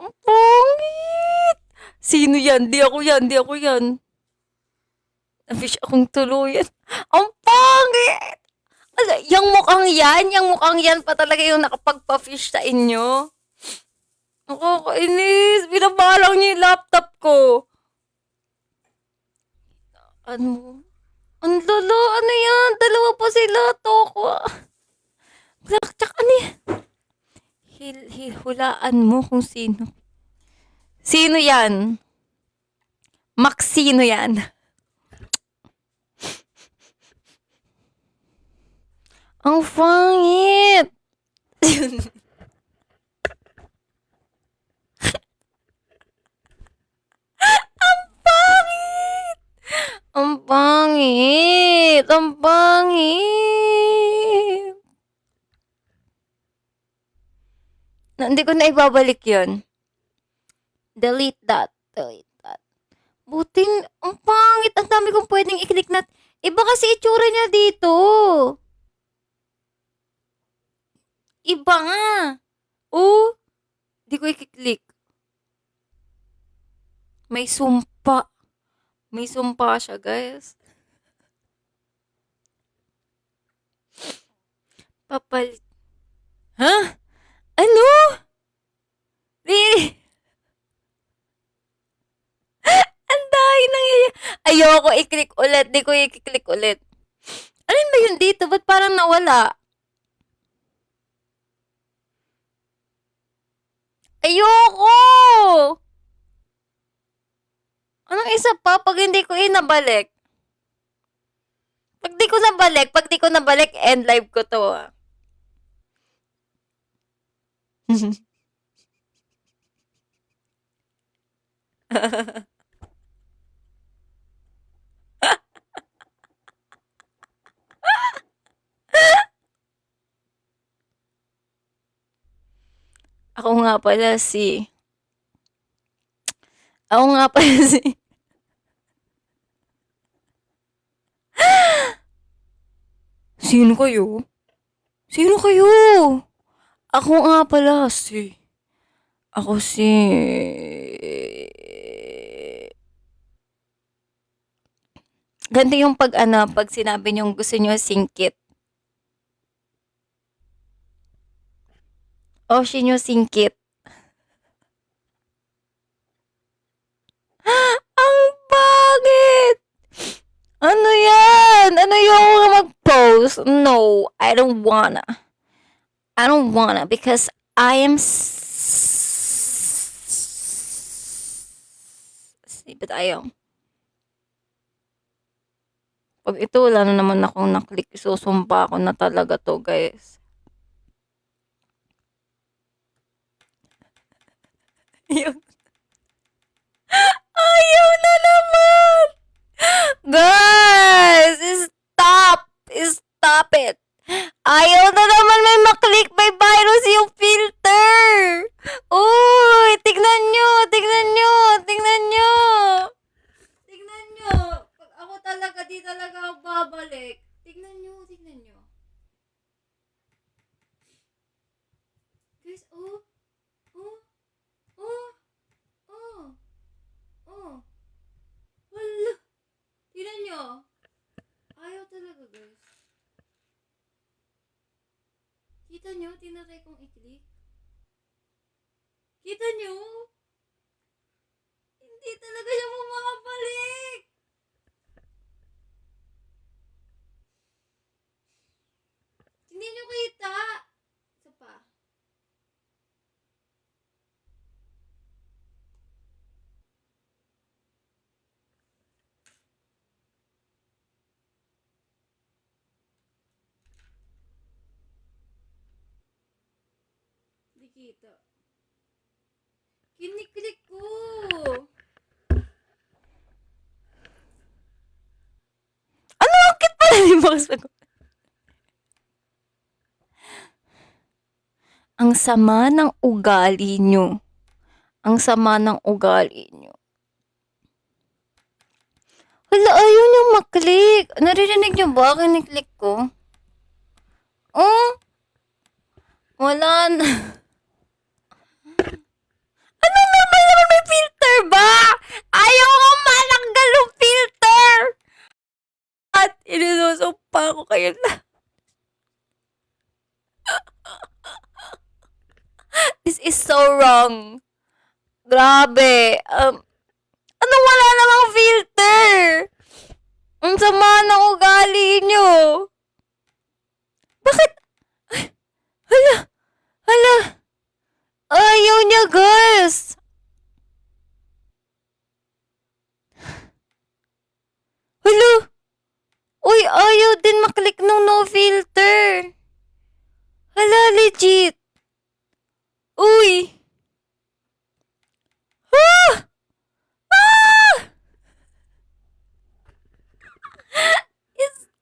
Ang pangit! Sino yan? Di ako yan, di ako yan. Na-fish akong tuluyan. Ang pangit! Ala, yang mukhang yan pa talaga yung nakapagpa-fish sa inyo. Nakakainis. Binabalang niyo yung laptop ko. Ano? Ang lolo, ano yan? Dalawa pa sila. Toko. Tsaka ano yan? Hulaan mo kung sino. Sino yan? Max, sino yan? Ang pangit! Pangit! Ang pangit! Ang pangit! Hindi ko na ibabalik yun. Delete that. Delete that. Buting, ang pangit. Ang dami kong pwedeng i-click na. Iba kasi itsura niya dito. Iba nga. Oh, di ko i-click. May sumpa. May sumpa siya, guys. Papalit. Ha? Ano? Really? Ang dahil nangyayari. Ayoko i-click ulit. Di ko i-click ulit. Alin ba yun dito? Ba't parang nawala? Ayoko! Anong isa pa pag hindi ko inabalik? Pag di ko nabalik, end live ko to. Ako nga pala si... Ako nga pala si... Sino kayo? Sino kayo? Ako nga pala si... Ako si... Ganito yung pag sinabi niyong gusto niyo singkit. O, sinyo singkit. Ang bagit! Ano yan? Ano yung mag-post? No, I don't wanna. I don't wanna because I am but ayaw. Pag ito, wala na naman akong naklik, isusumpa ko na talaga to, guys. Ayaw. Ayaw na naman! Guys, stop! Stop it! Ayaw na naman may maklik, may virus yung filter! Uy, tignan nyo! Tignan nyo! Tignan nyo! Tignan nyo! Pag ako talaga, di talaga ako babalik. Tignan nyo, tignan nyo. Guys, oh! Oh! Oh! Oh! Oh! Wala! Tignan nyo! Ayaw talaga, guys. Kita nyo? Tinatry kong i-click. Kita nyo? Hindi talaga siya bumabalik. Hindi nyo kita. Isa pa. Hindi kita. Kiniklik ko. Ano? Bakit pala ni Boss? Ang sama ng ugali nyo. Ang sama ng ugali nyo. Hala, ayaw nyo maklik. Naririnig nyo ba? Kiniklik ko. Oh? Wala na. Ano ko kayo na. This is so wrong. Grabe. Anong wala namang filter? Ang sama ng ugali nyo. Bakit? Ay, hala. Hala. Ayaw niya, guys. Hala. Uy, ayaw din maklik ng no filter. Hala, legit. Uy. Ah! Ah!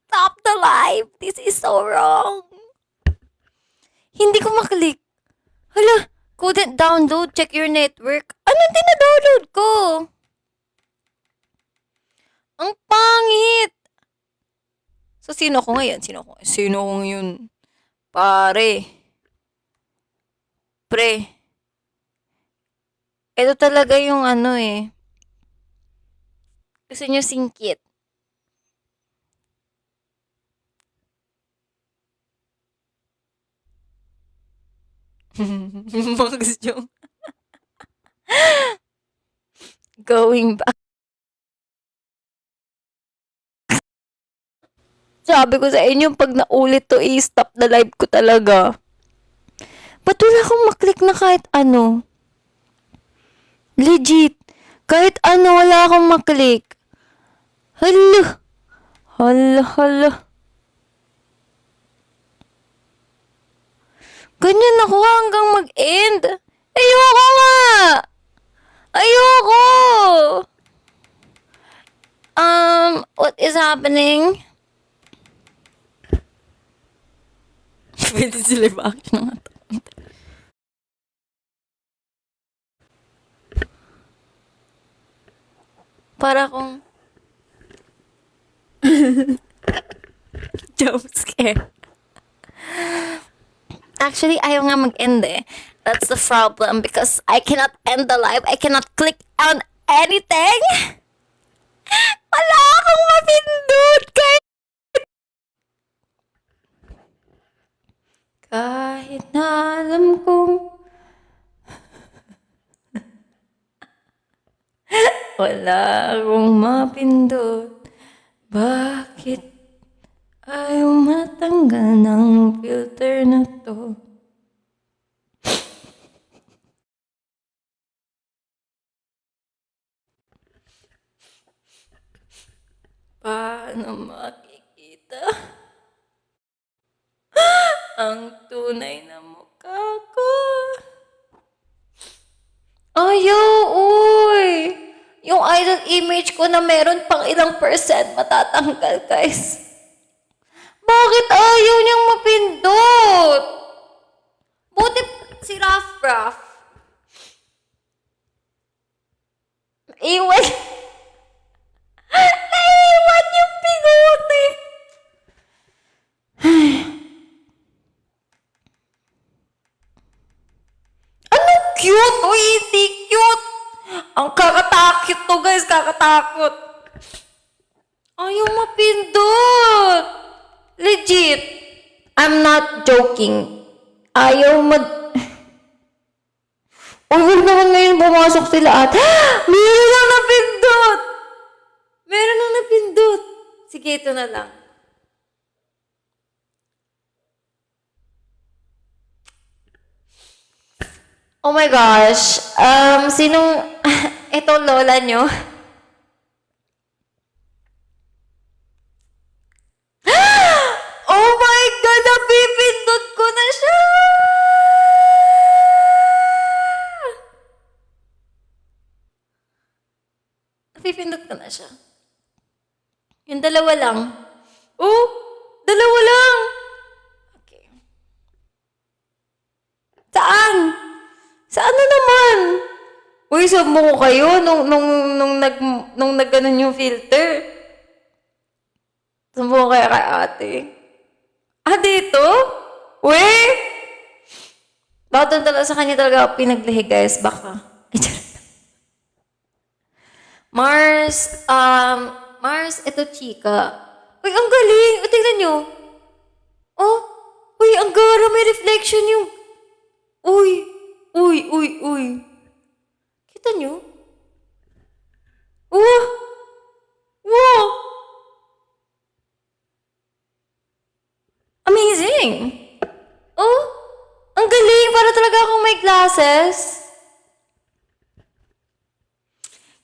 Stop the live. This is so wrong. Hindi ko maklik. Hala, couldn't download. Check your network. Anong dina-download ko? Ang pangit. So, sino ko ngayon? Sino ko ngayon? Pare. Pre. Ito talaga yung ano eh. Gusto nyo singkit. Mags yung going back. Sabi ko sa inyo, pag naulit to, i-stop na live ko talaga. Ba't wala akong maklik na kahit ano? Legit. Kahit ano, wala akong maklik. Hala. Hala, hala. Ganyan ako hanggang mag-end. Ayoko nga. Ayoko. What is happening? Pwede sila i-action nga to. Para kung jump scare. Actually, ayaw nga mag-end eh. That's the problem because I cannot end the live. I cannot click on anything. Wala akong mapindot. Kahit na alam kong wala akong mapindot. Bakit ayaw matanggal ng filter na to? Paano makikita ang tunay na mukha ko? Ayaw, uy! Yung idol image ko na meron pang ilang percent matatanggal, guys. Bakit ayaw niyang mapindot? Buti si Raf. Iwan. Naiwan yung bigote. Ano cute? Uy, hindi cute. Ang kakatakot to, guys. Kakatakot. Ayaw mapindot. Legit. I'm not joking. Ayaw Uy, huwag naman ngayon pumasok sila at meron lang napindot. Meron lang napindot. Sige, ito na lang. Oh my gosh. Sinong... Ito, lola nyo? Oh my God! Napipindot ko na siya! Napipindot ko na siya. Yung dalawa lang. Oh! Dalawa lang! Okay. Saan? Saan na naman? Uy, sabo ko kayo nung nagganon yung filter. Sabo ko kaya kay ate. Ah, dito? Uy! Baka talaga sa kanya talaga pinaglihi, guys. Baka. Mars, ito chika. Uy, ang galing! O, tingnan nyo. Oh, uy, ang gara, may reflection yung... Uy, uy. Kita nyo? Oh, wow! Amazing! Oh, ang galing! Para talaga akong may glasses.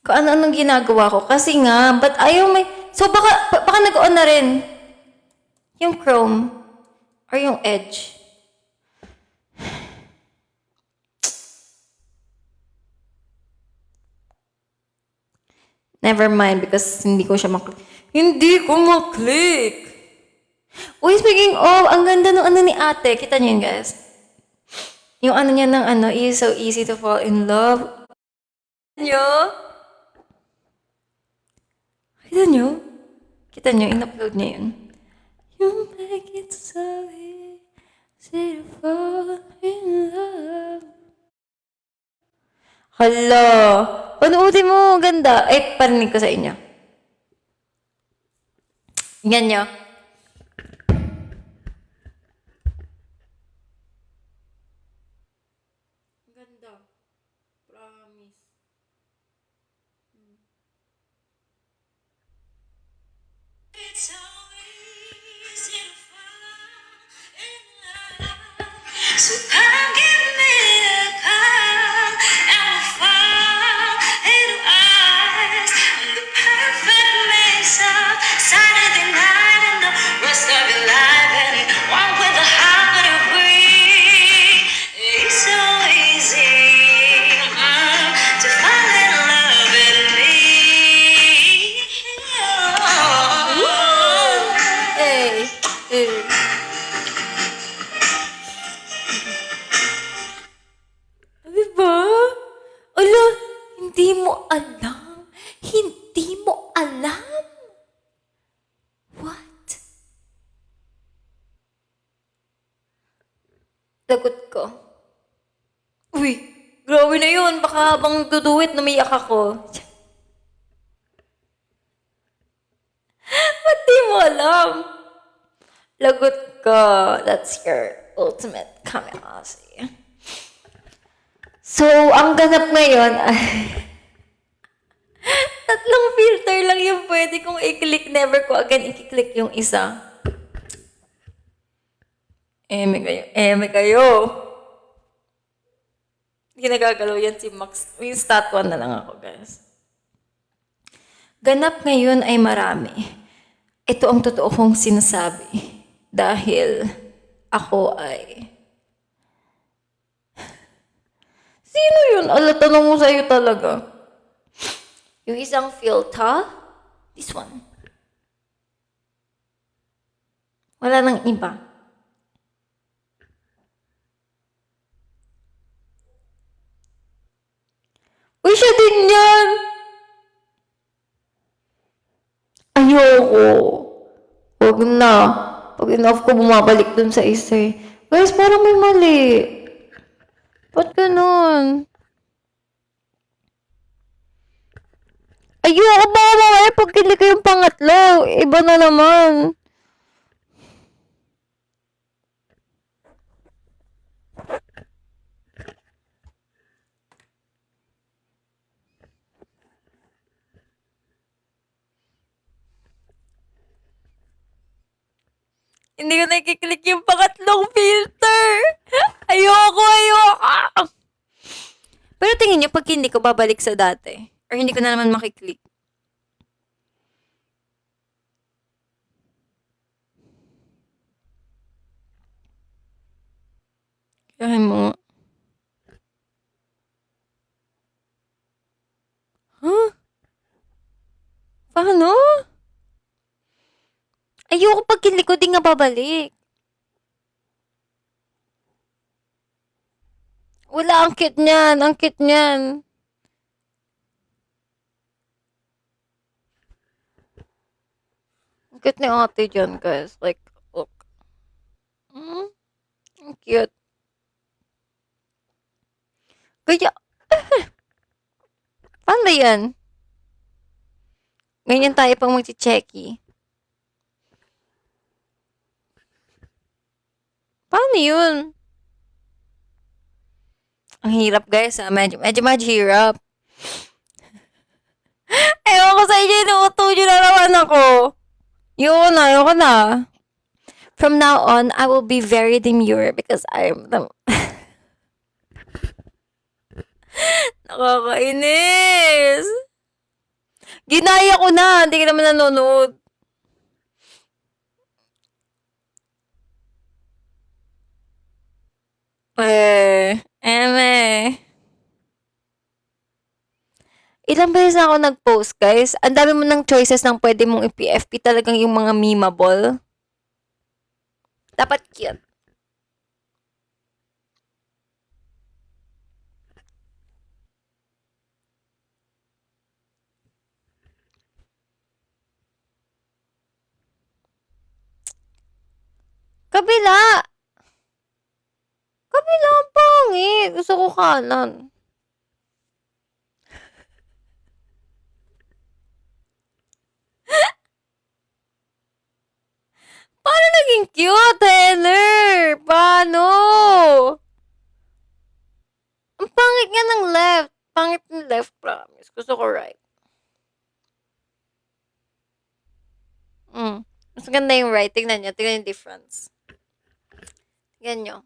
Kung ano-anong ginagawa ko. Kasi nga, ba't ayaw may... So, baka nag-on na rin. Yung Chrome. Or yung Edge. Never mind, because hindi ko siya maklik. Hindi ko maklik! Uy, speaking of, ang ganda ng ano ni ate. Kita niyo yun, guys? Yung ano niya ng ano, is so easy to fall in love. Nyo? Kita nyo? Kita nyo, in-upload niya yun. You make it so easy to fall in love. Hala! Panuutin mo, ganda. Ay, parinig ko sa inyo. Yan nyo. Ganda. Promise. It's so easy to fall in love. So come give me a call and we'll fall into eyes. And the perfect mix of Saturday night and the rest of your life. And it one with a heart and a breathe. It's so easy to fall in love with me. Hey, hey. Diba? Ala, hindi mo alam. Hindi mo alam. What? Lagot ko. Uy, grabe na yun. Baka habang duduwit, namiyak ako. Ba't di mo alam? Lagot ko. That's your ultimate kamikaze. So, ang ganap ngayon ay... Tatlong filter lang yung pwede kong i-click. Never ko again i-click yung isa. Eme kayo. Hindi nagagalaw yan si Max. Yung stat 1 na lang ako, guys. Ganap ngayon ay marami. Ito ang totoo kong sinasabi. Dahil ako ay... Sino yun? Ala, tanong mo sa'yo talaga. Yung isang filter, this one. Wala nang iba. Uy, siya din yan! Ayoko. Huwag na. Pag enough ko, bumabalik dun sa isa eh. Guys, parang may mali. Ba't ganun? Ayoko ba mamaya pag kilik ko yung pangatlo? Iba na naman. Hindi ko nakiklik yung pangatlong filter. Ayoko. Pero tingin niyo, pag hindi ko babalik sa dati, or hindi ko na naman makiklik, kaya mo. Huh? Paano? Ayoko pag kilik ko, di nga babalik. Wala, ang cute niyan. Ang cute niyan. Ang cute ni ate dyan, guys. Like, look. Hmm? Ang cute. Kaya, paano yan? Ganyan tayo pang magchicheki. Paano yun? Ang hirap guys ha. Medyo mahirap. Ewan ko sa inyo, inuuto nyo na naman ako. Ayoko na. From now on, I will be very demure because I'm the... Nakakainis. Ginaya ko na. Hindi ka naman nanonood. Eme. Ilang beses na ako nag-post, guys. Ang dami mo ng choices ng pwede mong i-PFP, talagang yung mga memeable. Dapat cute. Kabila! Kabila ang pangit. Gusto ko kanan. Paano naging cute, Heather? Paano? Ang pangit nga ng left. Pangit ng left, promise. Gusto ko right. Mas ganda yung right. Tignan nyo. Tignan yung difference. Tignan nyo.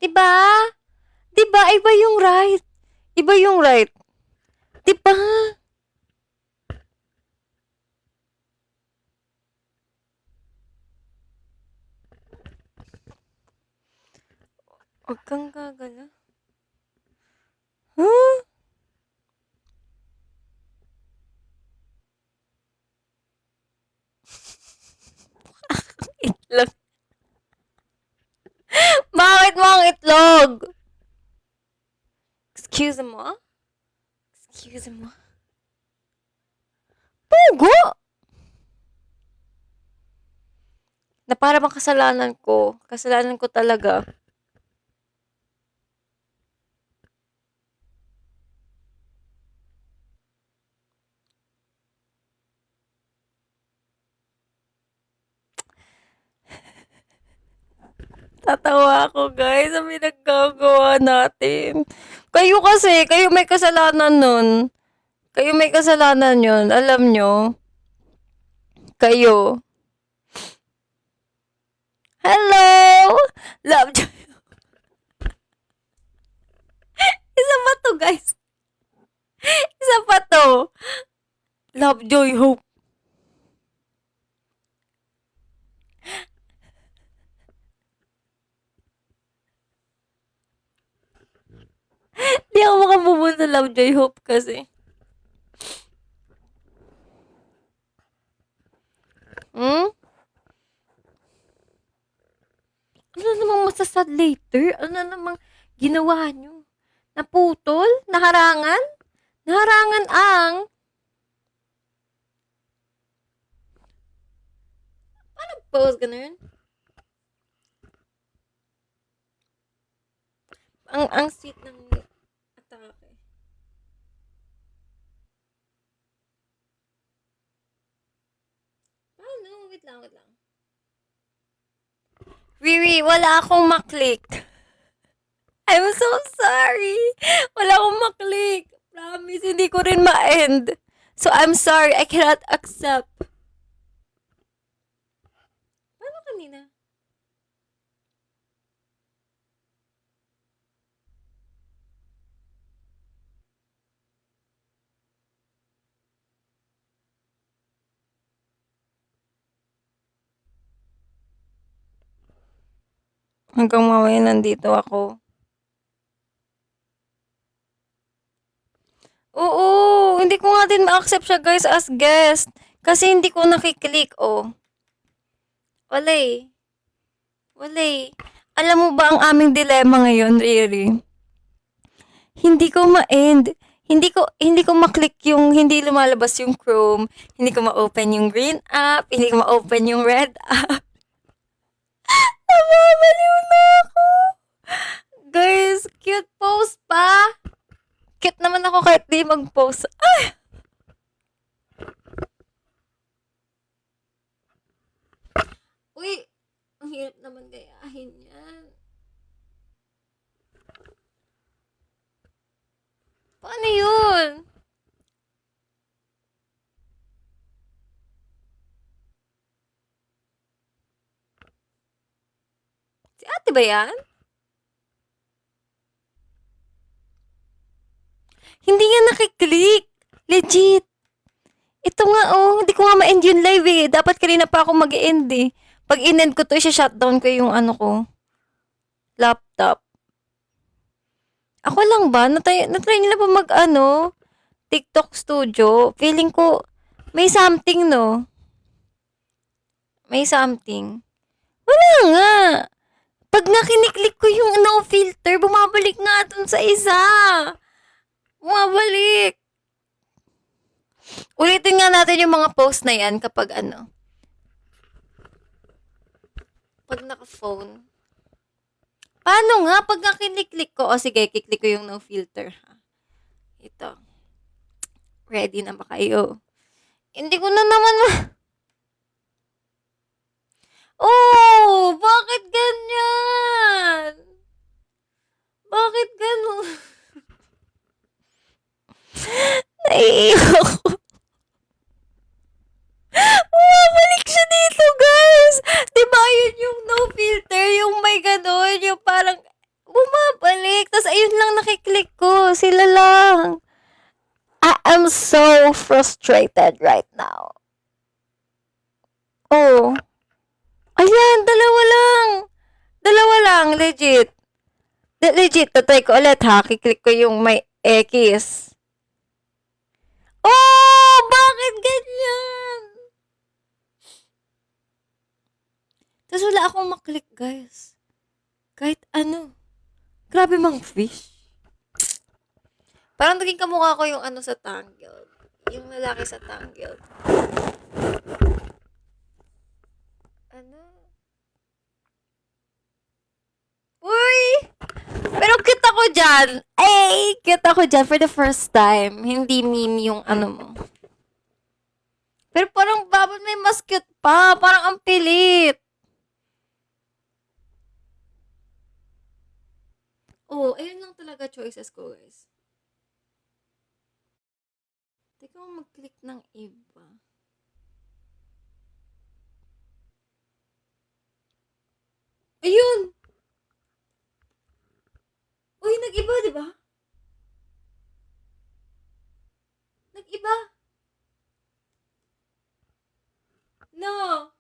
Diba? Diba? Iba yung right. Iba yung right. Diba? Huwag kang gagala. Huh? Itlog. Bakit mo ang itlog? Excuse mo? Excuse mo? Pugo! Na para bang kasalanan ko. Kasalanan ko talaga. Tatawa ako, guys, sa pinaggagawa natin. Kayo kasi, kayo may kasalanan nun. Kayo may kasalanan yun. Alam nyo. Kayo. Hello! Love Joy. Isa pa to, guys. Isa pa to. Love, Joy, Hope. Di ako makabubun sa Love, Joy, Hope kasi. Ano namang masasad later? Ano namang ginawa nyo? Naputol? Naharangan? Naharangan ang... Paano pose ganun? Ang seat ng atake. Paano? Wait lang. Riri, wala akong maklik. I'm so sorry. Wala akong maklik. Promise, hindi ko rin ma-end. So, I'm sorry. I cannot accept. Paano kanina? Hanggang mamaya nandito ako. Oo, hindi ko nga din ma-accept siya guys as guest. Kasi hindi ko nakiklik, oh. Wala eh. Alam mo ba ang aming dilema ngayon, Riri? Hindi ko ma-end. Hindi ko ma-click yung hindi lumalabas yung Chrome. Hindi ko ma-open yung green app. Hindi ko ma-open yung red app. Nababaliw na ako. Guys, cute pose pa. Cute naman ako kahit di mag-pose. Uy, ang hirap naman gayahin yan. Paano yun? Si ate ba yan? Hindi nga nakiklik. Legit. Ito nga hindi ko nga ma-end yung live eh. Dapat kanina pa ako mag-end eh. Pag in-end ko to, shutdown ko yung laptop. Ako lang ba? Natry nila pa TikTok studio. Feeling ko, may something no? May something. Wala nga. Pag nakiniklik ko yung no filter, bumabalik nga dun sa isa. Bumabalik. Ulitin nga natin yung mga post na yan kapag pag naka-phone. Paano nga? Pag nakiniklik ko, sige, kiklik ko yung no filter. Ito. Ready na ba kayo? Hindi ko na naman bakit ganyan? Bakit ganun? Naiiyak ako. Bumabalik siya dito, guys. Diba yun yung no filter, yung may ganun, yung parang bumabalik. Tapos ayun lang nakiklik ko. Sila lang. I am so frustrated right now. Oh. Ayan, dalawa lang, legit. Legit, tatry ko ulit ha. Kiklik ko yung may X. Bakit ganyan? Tapos wala akong maklik, guys. Kahit Grabe mang fish. Parang naging kamukha ko yung sa Tangled. Yung lalaki sa Tangled. Uy! Pero cute ako dyan. Cute ako dyan for the first time. Hindi meme yung mo. Pero parang babad may mas cute pa. Parang ang pilit. Ayun lang talaga choices ko, guys. Teka mo mag-click ng iba. Ayun! Uy, nag-iba, di ba? Nag-iba. No.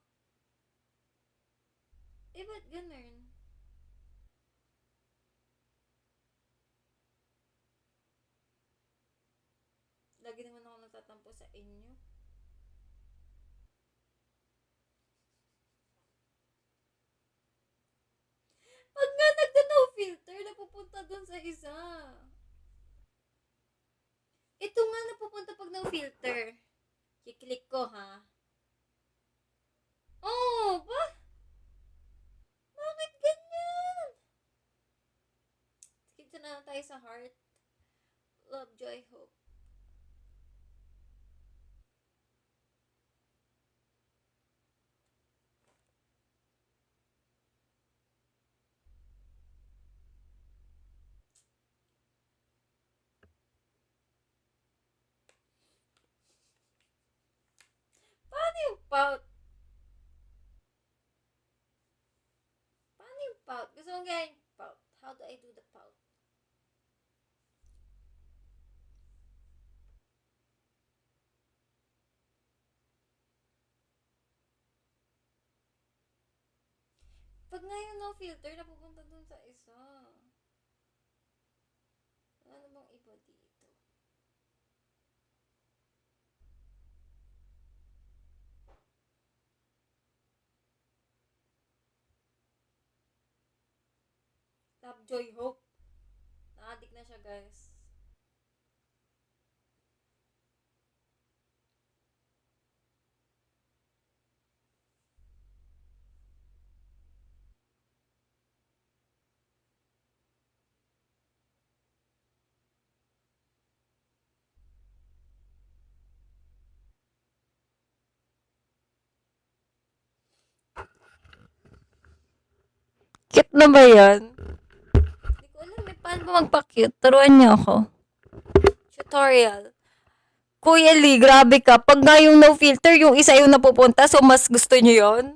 Ba't ganun? Lagi naman ako natatampo sa inyo. Pag nga nagda-no filter, napupunta dun sa isa. Ito nga napupunta pag no filter. Kiklik ko, ha? Ba? Bakit ganyan? Dito na lang tayo sa heart. Love, joy, hope. Paano yung pout? Paano yung pout? Gusto mong gaya yung pout. How do I do the pout? Pag nga yung no filter, napupunta dun sa isa. Ano bang iba dito? Love, joy, hope. Na-addict na siya, guys. Cute na ba yan? Hindi ko alam eh, paano ba magpa-cute? Turuan niyo ako. Tutorial. Kuya Lee, grabe ka. Pag nga yung no filter, yung isa yung napupunta, so mas gusto niyo yon?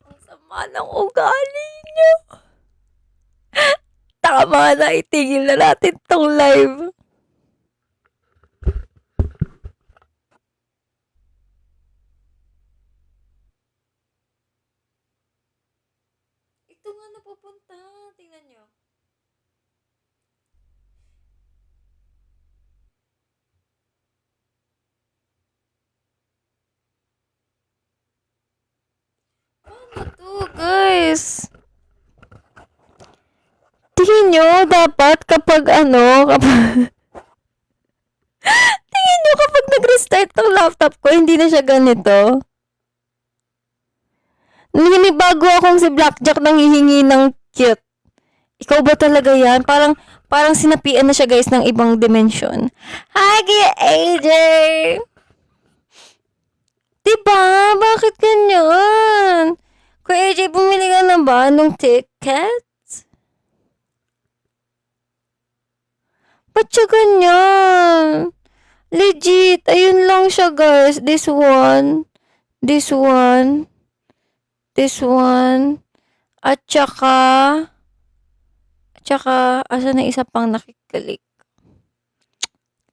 Ang sama ng ugali niyo. Tama na, itigil na natin tong live. Ito nga napupunta. Tingnan nyo. Ano to, guys? Tingin nyo, dapat kapag tingin nyo kapag nag-restart ng laptop ko, hindi na siya ganito. Bago akong si Blackjack nang hihingi ng cute. Ikaw ba talaga yan? Parang sinapian na siya guys ng ibang dimension. Hi, Kuya AJ! Diba? Bakit ganyan? Kuya AJ, bumili ka na ba nung ticket? Ba't siya ganyan? Legit, ayun lang siya guys. This one. At saka, asa na isa pang nakiklik?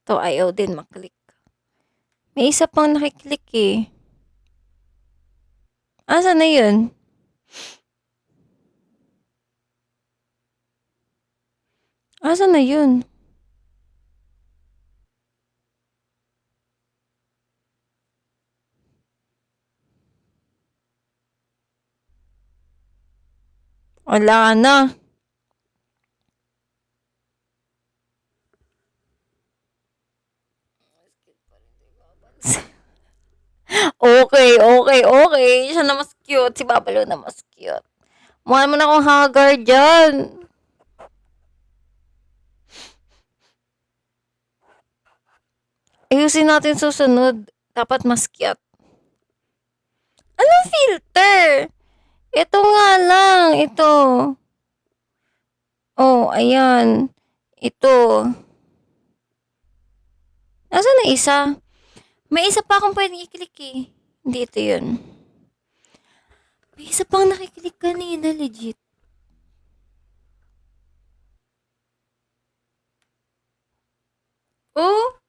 Ito, ayaw din maklik. May isa pang nakiklik eh. Asa na yun? Asa na yun? Wala na. Okay. Siya na mas cute. Si Babalo na mas cute. Mukha mo na akong hagar dyan. Ayusin natin susunod. Dapat mas cute. Anong filter? Ito nga lang. Ito. Oh, ayan. Ito. Nasaan na isa? May isa pa akong pwedeng i-click eh. Hindi ito yun. May isa pang nakiklik kanina, legit. Oh?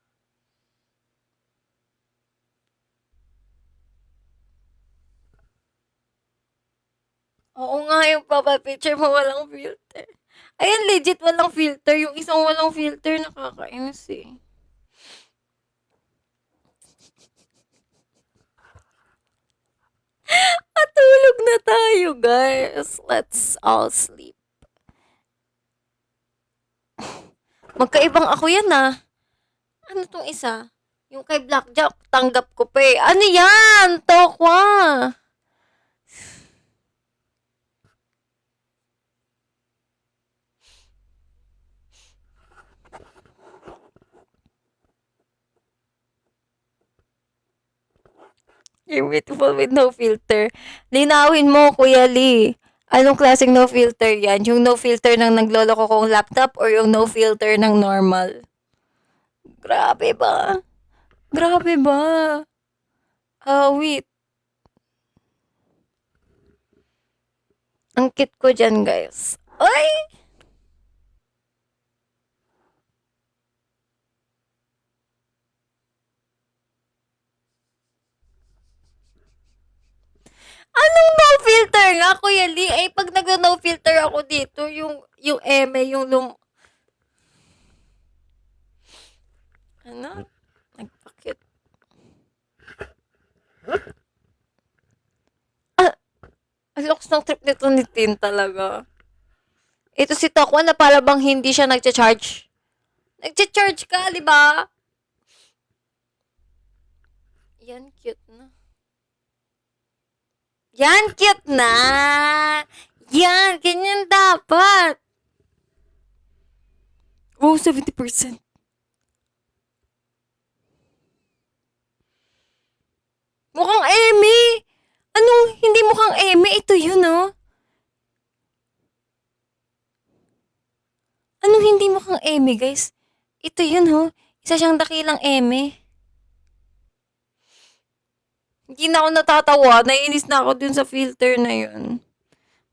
Oo nga, yung picture mo walang filter. Ayan, legit walang filter. Yung isang walang filter, nakakainis eh. Matulog na tayo, guys. Let's all sleep. Magkaibang ako yan ah. Ano tong isa? Yung kay Blackjack, tanggap ko pa eh. Ano yan? Tokwa. You're beautiful with no filter. Linawin mo, Kuya Lee. Anong klaseng no filter yan? Yung no filter ng nagloloko kong laptop or yung no filter ng normal? Grabe ba? Wait. Ang cute ko dyan, guys. Ay! Anong no filter nga, Kuya Lee? Eh, pag nag-no filter ako dito, yung eme, yung ano? Nagpakit. Ang lakas ng trip nito ni Tin talaga. Ito si Tokwa na para bang hindi siya nagcha-charge. Nagcha-charge ka, di ba? Yan, cute na. Yan, cute na. Yan, ganyan dapat. Oh, 70%. Mukhang Amy. Ito yun, oh. Anong hindi mo kang eme, guys? Ito yun, oh. Isa siyang dakilang eme. Hindi na ako natatawa. Naiinis na ako dun sa filter na yun.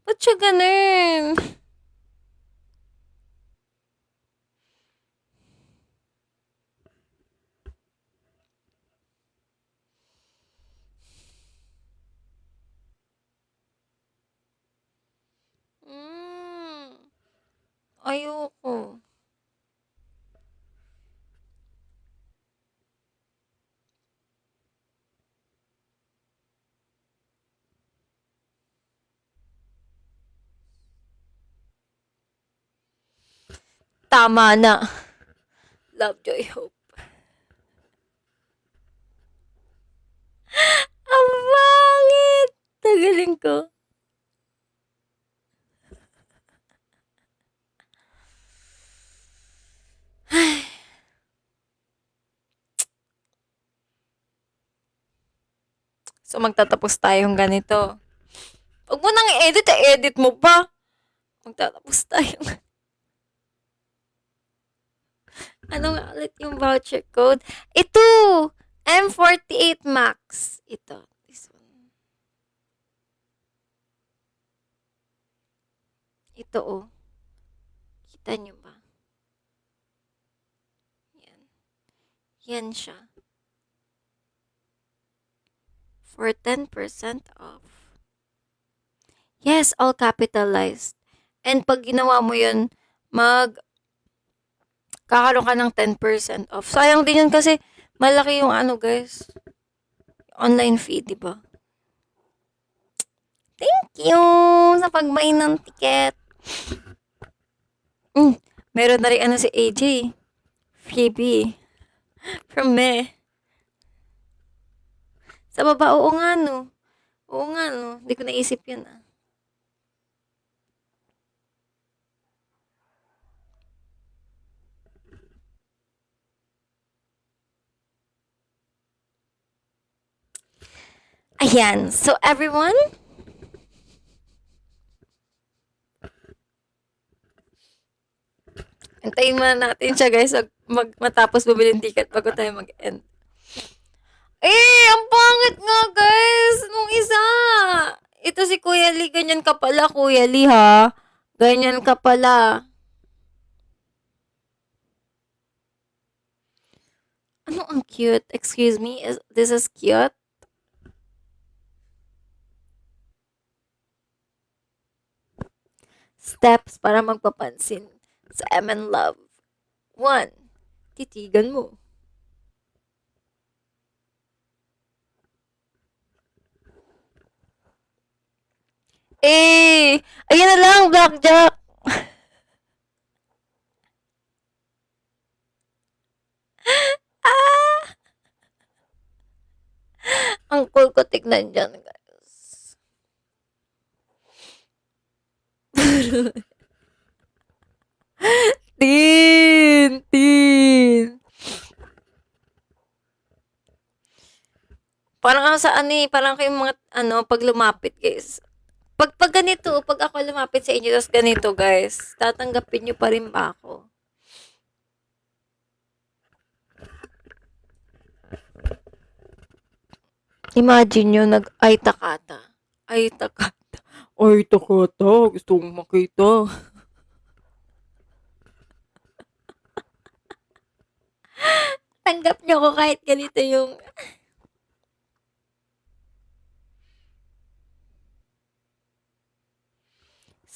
Ba't siya ganun? Mm, ayoko. Tama na. Love, joy, hope. Ang pangit! Tagaling ko. So, magtatapos tayong ganito. Huwag mo nang i-edit, edit mo pa. Magtatapos tayong... Ano nga ulit yung voucher code? Ito! M48 Max. Ito. This one. Ito, oh. Kita nyo ba? Yan. Yan siya. For 10% off. Yes, all capitalized. And pag ginawa mo yun, kakaroon ka ng 10% off. Sayang din yun kasi malaki yung ano, guys. Online fee, di ba? Thank you sa pag-buy ng ticket. Meron na rin ano si AJ. Phoebe. From me. Sa baba, oo nga no. Oo nga no. Hindi ko naisip yun ah. Ayan. So, everyone, antayin muna natin siya, guys. Matapos bumili ng ticket bago tayo mag-end. Ang pangit nga, guys. Nung isa. Ito si Kuya Lee. Ganyan ka pala, Kuya Lee, ha? Ganyan ka pala. Ano ang cute? Excuse me? This is cute? Steps para magpapansin sa MN Love. 1. Titigan mo. Ayan na lang, Blackjack. Ang cool ko tignan dyan, guys. Tin. Parang ano sa ano parang kayong mga pag lumapit, guys. Pag ganito, pag ako lumapit sa inyo, tapos ganito, guys, tatanggapin nyo pa rin ba ako? Imagine nyo, ay takata. Ay takata. Ay takata. Gusto kong makita. Tanggap nyo ko kahit ganito yung...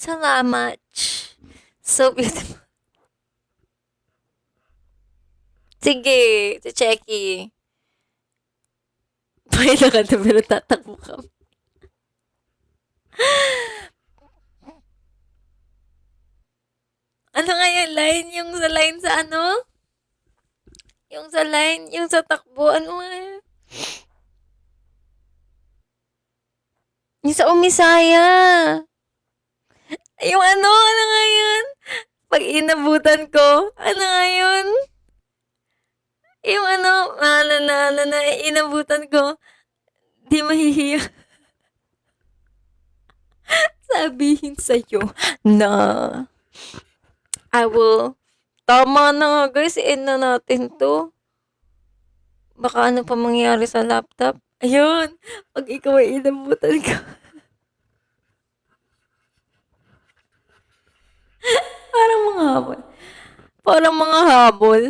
Salamat. So beautiful. Sige, si Checky. Pwede na ka na, pero tatakbo ka. Ano nga yung line? Yung sa line sa ano? Yung sa line, yung sa takbo, ano nga yun? Yung sa umisaya. Yung ano nga yun? Pag inabutan ko, ano nga yun? Yung inabutan ko, di mahihiya. sabihin sa'yo na I will tama na nga guys, end na natin 'to. Baka ano pa mangyari sa laptop. Ayun, 'pag ikaw ay inabutan ko. Parang mga habol. Parang mga habol.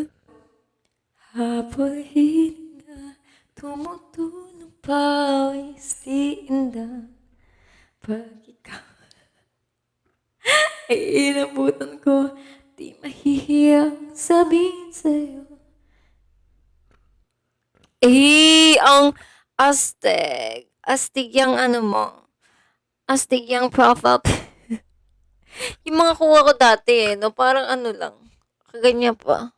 Habol hinga, tumutulong pawis, di inda. Pag ikaw ay inabutan ko, di mahihiyang sabihin sa'yo. Ang astig. Astig yung ano mo. Astig yung profile. Yung mga kuha ko dati no? Parang ano lang. Kaganyan pa.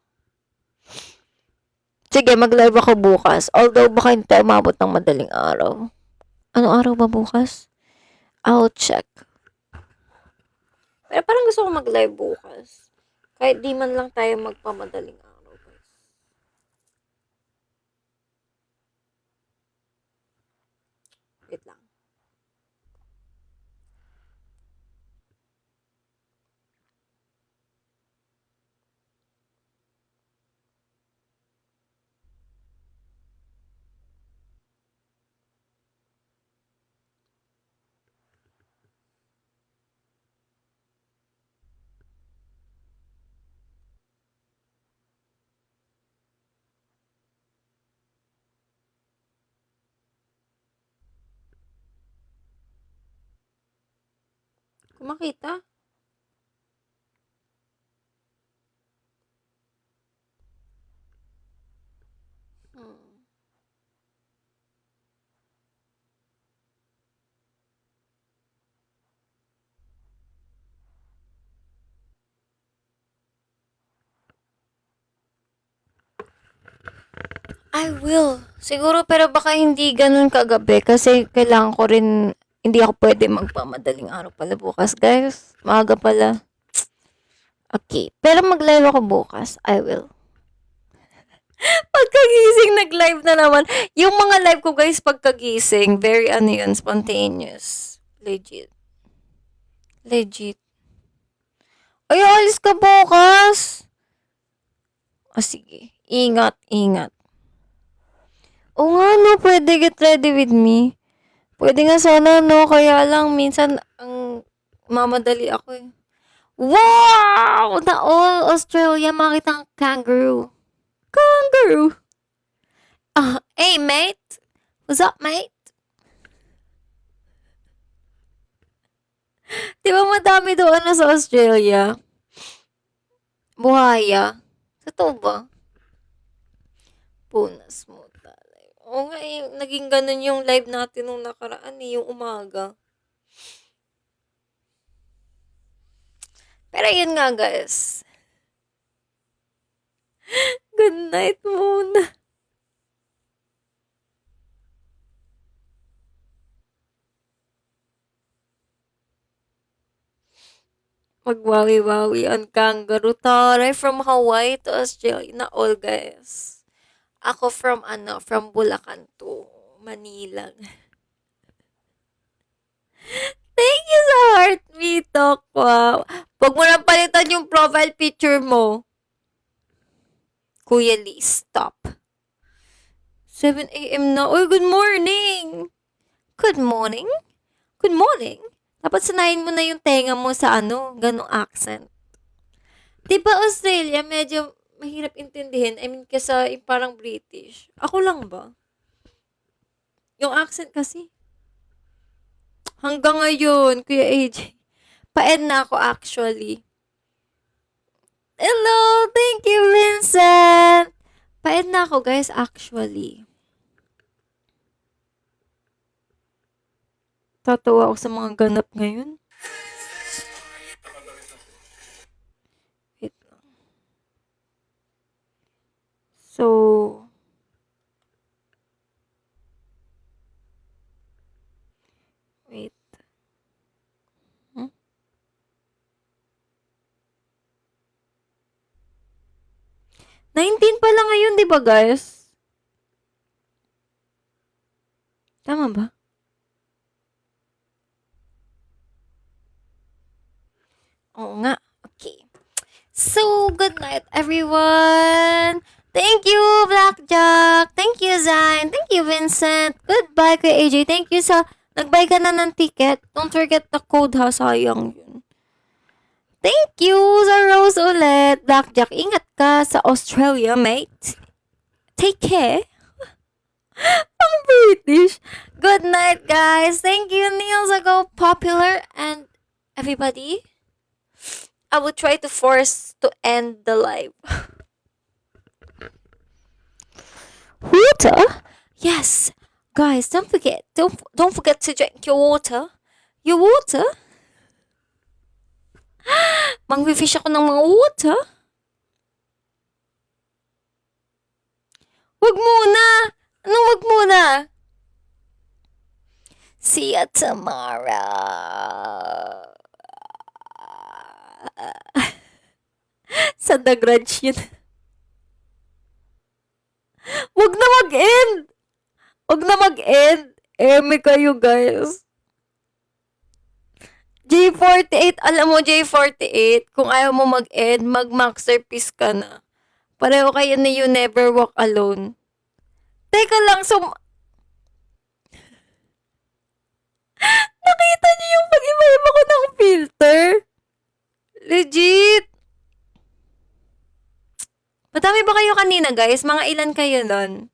Sige, mag-live ako bukas. Although, baka hindi tayo umabot ng madaling araw. Anong araw ba bukas? I'll check. Pero parang gusto ko mag-live bukas. Kahit di man lang tayo magpamadaling araw, guys. Wait lang. Kung makita? I will. Siguro, pero baka hindi ganun kagabi kasi kailangan ko rin, hindi ako pwede magpamadaling araw pala bukas, guys. Maaga pala. Okay. Pero mag-live ako bukas. I will. Pagkagising, nag-live na naman. Yung mga live ko, guys, pagkagising, very ano yun, spontaneous. Legit. Legit. Ay, alis ka bukas. Sige. Ingat, ingat. Oo nga, no, pwede get ready with me. Pwede nga sana, no, kaya lang, minsan, ang mamadali ako eh. Wow! Na all Australia, makita ang kangaroo. Kangaroo! Hey, mate. What's up, mate? Di ba madami doon na sa Australia? Buhaya. Totoo ba? Punas mo talay. Oo nga eh, naging ganun yung live natin nung nakaraan eh, yung umaga. Pero yun nga guys. Good night muna. Magwawi-wawi ang kangaroo. Taray, from Hawaii to Australia. Na all guys. Ako from from Bulacan to Manila. Thank you sa heartbeat, Tokwa. Huwag mo nang palitan yung profile picture mo. Kuya Lee, stop. 7 a.m. na. Uy, good morning! Good morning? Good morning? Dapat sanayin mo na yung tenga mo sa ganong accent. Di ba Australia, medyo mahirap intindihin? I mean, kasi parang British. Ako lang ba? Yung accent kasi. Hanggang ngayon, Kuya AJ. Pa-end na ako actually. Hello! Thank you, Vincent! Pa-end na ako, guys, actually. Tatawa ako sa mga ganap ngayon. Wait lang. So, wait. 19 pa lang ngayon, di ba guys? Tama ba? Oo nga. Okay. So, good night, everyone. Thank you, Blackjack. Thank you, Zine. Thank you, Vincent. Goodbye, Kuya AJ. Thank you sa nag-buy ka na ng ticket. Don't forget the code, ha. Sayang yun. Thank you sa Rose ulit. Blackjack, ingat ka sa Australia, mate. Take care. Ang British. Good night, guys. Thank you, Neil, sa Go Popular. And everybody, I will try to force to end the live. Water? Yes. Guys, don't forget. Don't forget to drink your water. Your water? Mang-fish ako ng mga water. Wag muna. Anong wag muna? See you tomorrow. Sa The Grudge yun. Wag na mag-end. Wag na mag-end. Eme kayo, guys. J48, alam mo, J48, kung ayaw mo mag-end, mag-masterpiece ka na. Pareho kayo na You Never Walk Alone. Teka lang, so... Nakita niyo yung pag-iba-iba ko ng filter? Legit. Madami ba kayo kanina, guys? Mga ilan kayo nun?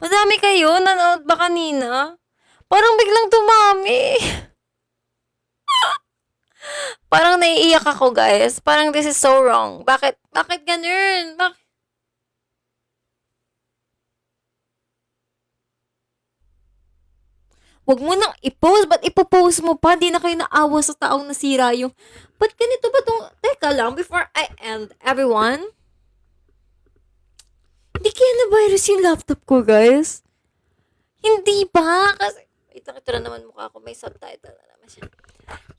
Madami kayo? Nanood ba kanina? Parang biglang dumami. Parang naiiyak ako, guys. Parang this is so wrong. Bakit ganun? Wag mo nang i-post. Ba't ipopost mo pa? Di na kayo naawa sa taong nasira yung... Ba't ganito ba itong... Teka lang, before I end, everyone. Hindi kaya na-virus yung laptop ko, guys. Hindi ba? Kasi... Ito na naman mukha ko. May subtitle na naman siya.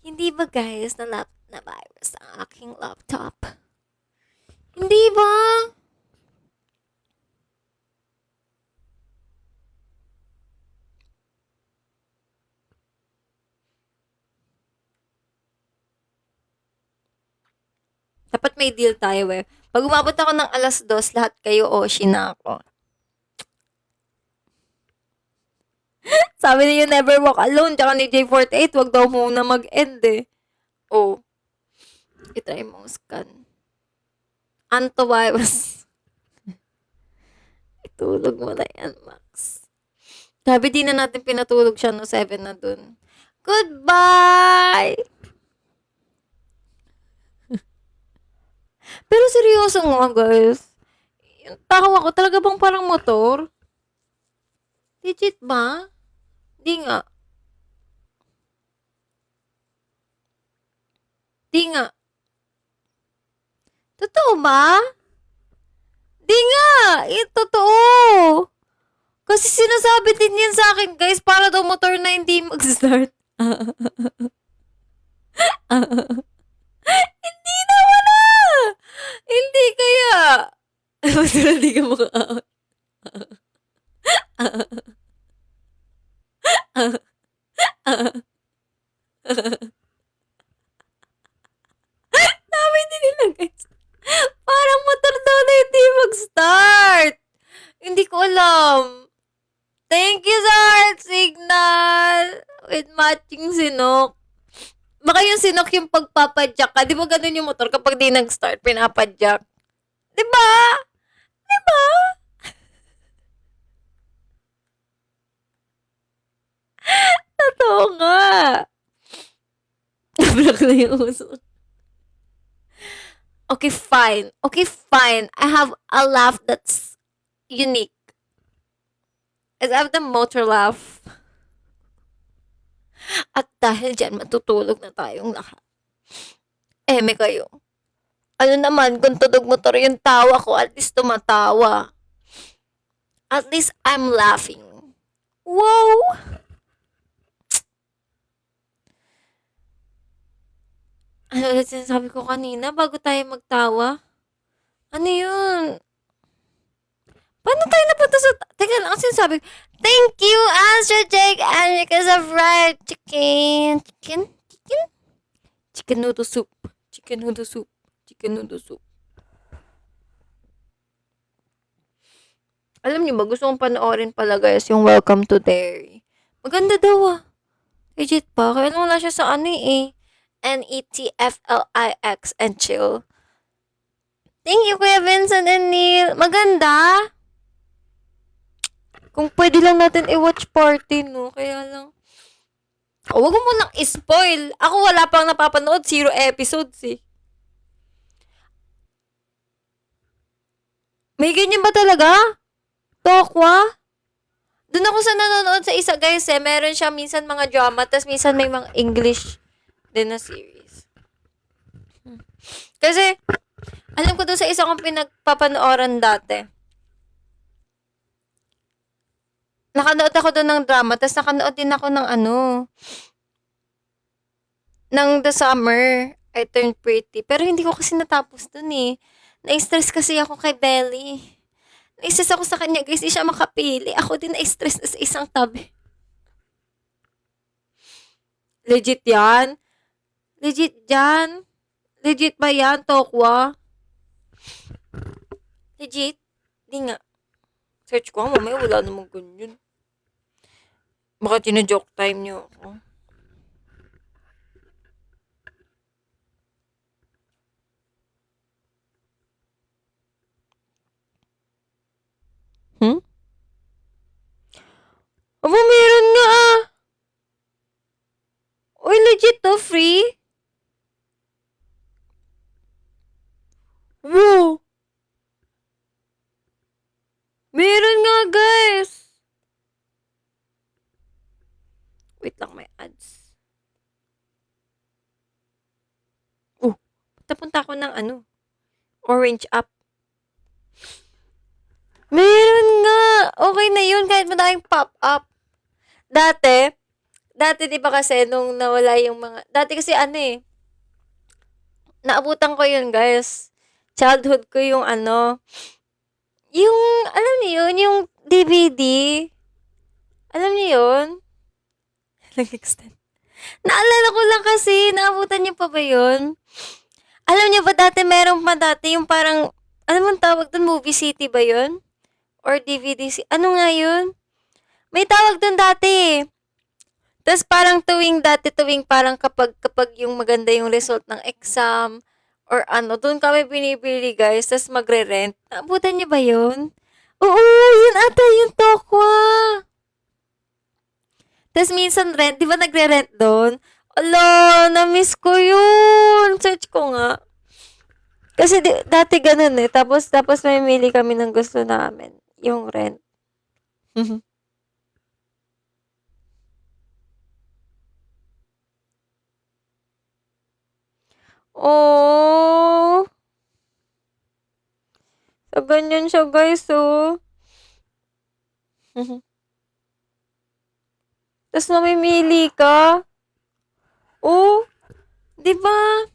Hindi ba, guys, na-virus ang aking laptop? Hindi ba? Dapat may deal tayo eh. Pag umabot ako ng 2:00, lahat kayo Oshi na ako. Sabi niyo Never Walk Alone, tsaka ni J48, wag daw muna mag-end eh. Oh. Itry mo scan. Antivirus. Itulog mo na yan, Max. Sabi di na natin pinatulog siya no 7 na dun. Goodbye! Pero seryoso nga, guys. Yung tawa ko, talaga bang parang motor? Legit ba? Di nga. Di nga. Totoo ba? Di nga. Totoo. Kasi sinasabi din yan sa akin, guys, para daw motor na hindi mag-start. Hindi naman na! Hindi kaya. Hindi ka maka-out. Sabi din nila, guys. Parang motor daw na hindi mag-start. Hindi ko alam. Thank you sa heart signal. With matching sinok. Baka yung sinok yung pagpapadyak ka. Di ba ganun yung motor kapag di nag-start, pinapadyak? Di ba? Di ba? Totoo nga. Nablock na yung uso. Okay, fine. Okay, fine. I have a laugh that's unique. I have the motor laugh. At dahil dyan, matutulog na tayong lahat. Eme kayo. Ano naman, kung tunog motor yung tawa ko, at least tumatawa. At least I'm laughing. Wow! Ano ulit sinasabi ko kanina bago tayo magtawa? Ano yun? Paano tayo napunta sa... Teka lang, kasi sabi, thank you, Astro Jake, and because of fried chicken. Chicken? Chicken noodle soup. Chicken noodle soup. Chicken noodle soup. Alam niyo ba, gusto kong panoorin pala guys, yung Welcome to Derry. Maganda daw ah. Legit pa. Kaya lang wala siya sa ano eh. Netflix and chill. Thank you, Kuya Vincent and Neil. Maganda. Kung pwede lang natin i-watch party, no? Kaya lang. Oh, wag mo munang i-spoil. Ako wala pang napapanood. 0 episodes eh. May ganyan ba talaga? Tokwa? Doon ako sa nanonood sa isa guys eh. Meron siya minsan mga drama, tas minsan may mga English din na series. Kasi, alam ko doon sa isa kong pinagpapanooran dati. Nakanood ako doon ng drama, tas nakanood din ako ng ng The Summer I Turned Pretty. Pero hindi ko kasi natapos doon eh. Na-stress kasi ako kay Belly. Na-stress ako sa kanya guys, hindi siya makapili. Ako din na-stress na sa isang tabi. Legit yan? Legit yan? Legit ba yan, Tokwa? Legit? Di nga. Search ko nga, mamaya wala namang ganyan. Baka tina-joke time niyo ako. Aba, meron nga ah. Uy, legit to, free? Wow! Meron nga, guys! Wait lang, may ads. Oh, punta ako ng Orange app. Meron nga! Okay na yun, kahit madaming pop-up. Dati di ba kasi nung nawala yung mga, dati kasi naabutan ko yun guys. Childhood ko yung yung, alam niyo yun, yung DVD. Alam niyo yun? Nag-extend. Naalala ko lang kasi, naabutan niyo pa ba yun? Alam niyo ba dati, meron pa dati yung parang, ano man tawag dun, Movie City ba yun? Or DVD, ano nga yun? May tawag dun dati eh. Tapos parang tuwing parang kapag yung maganda yung result ng exam, or doon kami binibili guys, tapos magre-rent. Naabutan niyo ba yun? Oo, yun ata yung Tokwa. Tapos minsan rent, di ba nagre-rent doon? Ala, na-miss ko yun. Search ko nga. Kasi dati ganun eh. Tapos may mili kami ng gusto namin. Yung rent. Oh. So, ganyan siya, guys, oh. Tapos mamimili ka. Oh, di ba?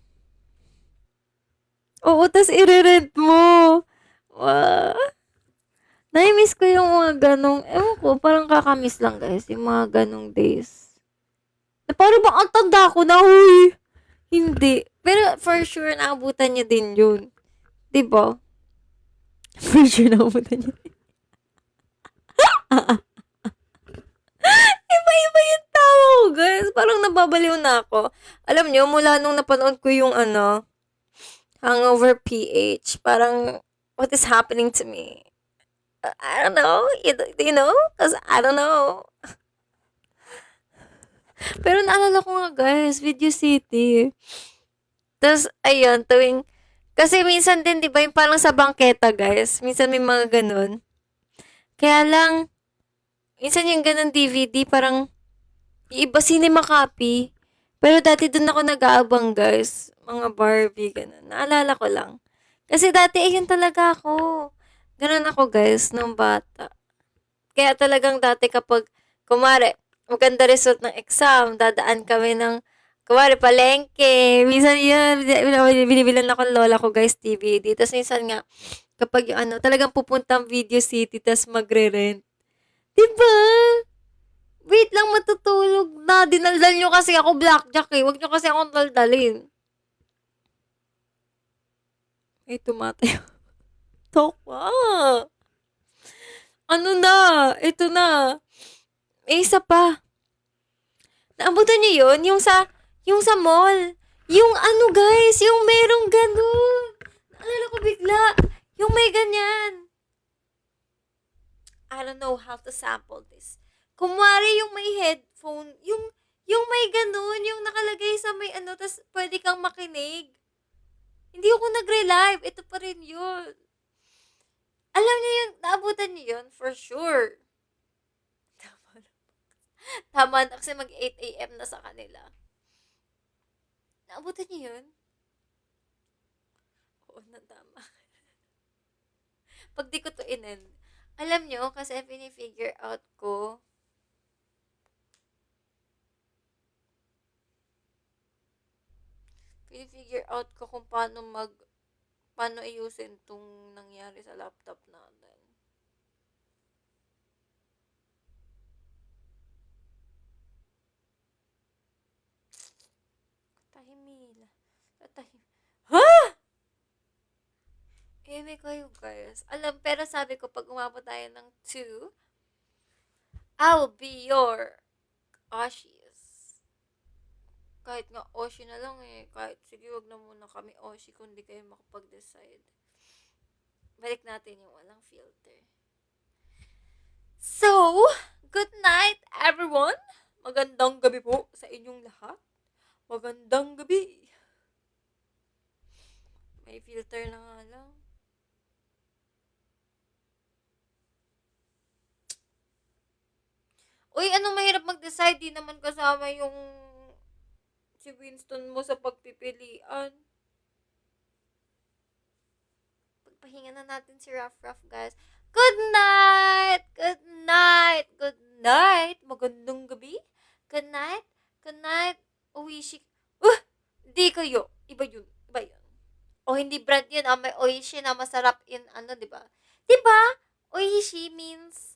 Oo, tapos i-rent mo. Wow. Nai-miss ko yung mga ganong, ewan ko, parang kakamiss lang, guys, yung mga ganong days. Na parang bang ang tanda ko na, huy. Hindi. Pero for sure, naabutan niya din yun. Di ba? For sure, naabutan niya. Iba-iba yung tawa ko, guys. Parang nababaliw na ako. Alam niyo, mula nung napanood ko yung Hangover PH, parang, what is happening to me? I don't know. Do you know? Because I don't know. Pero naalala ko nga, guys, Video City. Tapos, ayun, kasi minsan din, di ba, yung parang sa bangketa, guys. Minsan may mga ganun. Kaya lang, minsan yung ganun DVD, parang, yung iba cinema copy. Pero dati dun ako nag-aabang, guys. Mga Barbie, ganun. Naalala ko lang. Kasi dati, ayun talaga ako. Ganun ako, guys, nung bata. Kaya talagang dati kapag, kumare, maganda result ng exam, dadaan kami ng Kunwari palengke, minsan yun, binibilhan ako ng lola ko guys DVD. Tapos minsan nga, kapag yung ano, talagang pupunta ang Video City, tapos magre-rent. Diba? Wait lang, matutulog na. Dinaldal nyo kasi ako blackjack eh. Huwag nyo kasi akong daldalin. Ay, tumatayo. Tokwa. Ano na? Ito na. May isa pa. Naabutan niyo yun? Yung sa mall. Yung ano guys, yung merong ganun. Naalala ko bigla. Yung may ganyan. I don't know how to sample this. Kumwari yung may headphone, yung may ganun, yung nakalagay sa may ano, tas pwede kang makinig. Hindi ako nagre-live. Ito pa rin yun. Alam niyo yun, naabutan niyo yun, for sure. Tama na kasi mag 8 a.m. na sa kanila. Naabutan niyo yun? Oo na, tama. Pag di ko to in-end, alam niyo, kasi pinifigure out ko, kung paano ayusin tong nangyari sa laptop natin. Tahimila. Ha? Eme kayo guys. Pero sabi ko pag umabot tayo ng 2, I'll be your Oshies. Kahit nga Oshi na lang eh. Kahit sige wag na muna kami Oshi kung di kayo makapag-decide. Balik natin yung walang filter. So, good night everyone. Magandang gabi po sa inyong lahat. Magandang gabi. May filter na nga lang. Uy, anong mahirap mag-decide? Di naman kasama yung si Winston mo sa pagpipilian. Pagpahinga na natin si Ruff Ruff, guys. Good night! Good night! Good night! Magandang gabi. Good night! Good night! Oishi. Di kayo. Iba yun. Iba yun. O hindi brand yun. May oishi na masarap in ano, diba? Diba? Oishi means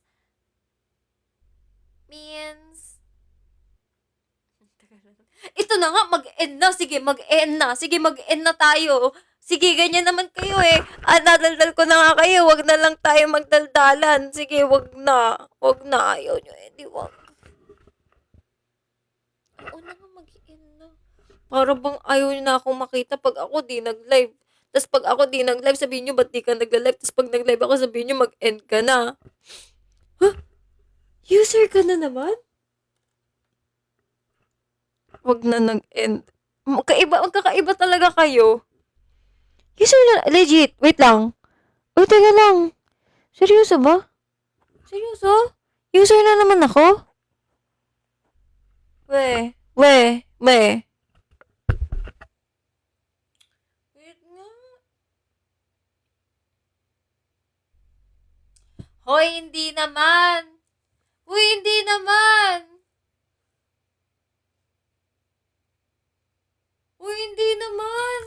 ito na nga, mag-end na. Sige, mag-end na. Sige, mag-end na tayo. Sige, ganyan naman kayo eh. Nadaldal ko na nga kayo. Wag na lang tayo magdaldalan. Sige, wag na. Wag na. Ayaw nyo eh. Di wag. Oo na nga, mag-end na. Para bang ayaw nyo na akong makita pag ako di nag-live. Tapos pag ako di nag-live, sabihin nyo, ba't di ka nag-live? Tapos pag nag-live ako, sabihin nyo, mag-end ka na. Huh? User ka na naman? Wag na nag-end. Magkakaiba talaga kayo. User na, legit. Wait lang. Uy, teka lang. Seryoso ba? Seryoso? User na naman ako? We. Wait nga. Hoy, hindi naman. Uy, hindi naman. Uy, hindi naman.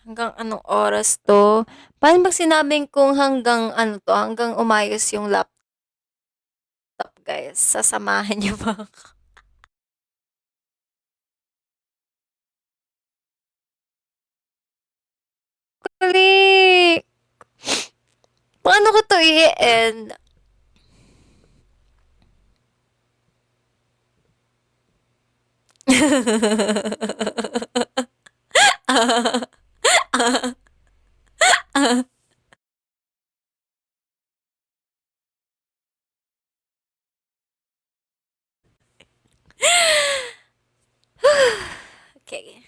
Hanggang anong oras to? Paano pag sinabing kung hanggang ano to, hanggang umayos yung laptop, guys? Sasamahan niyo ba ako? Click! Paano ko to i-end? Okay.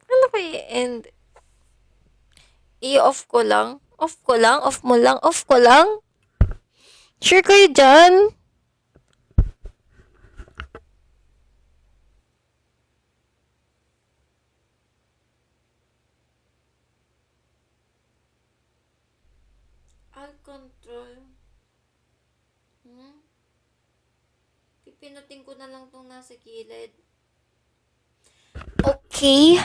Ano ko i-end? I-off ko lang? Off ko lang? Off mo lang? Off ko lang? Sure kayo dyan? control. Pipinutin ko na lang tong nasa gilid. Okay.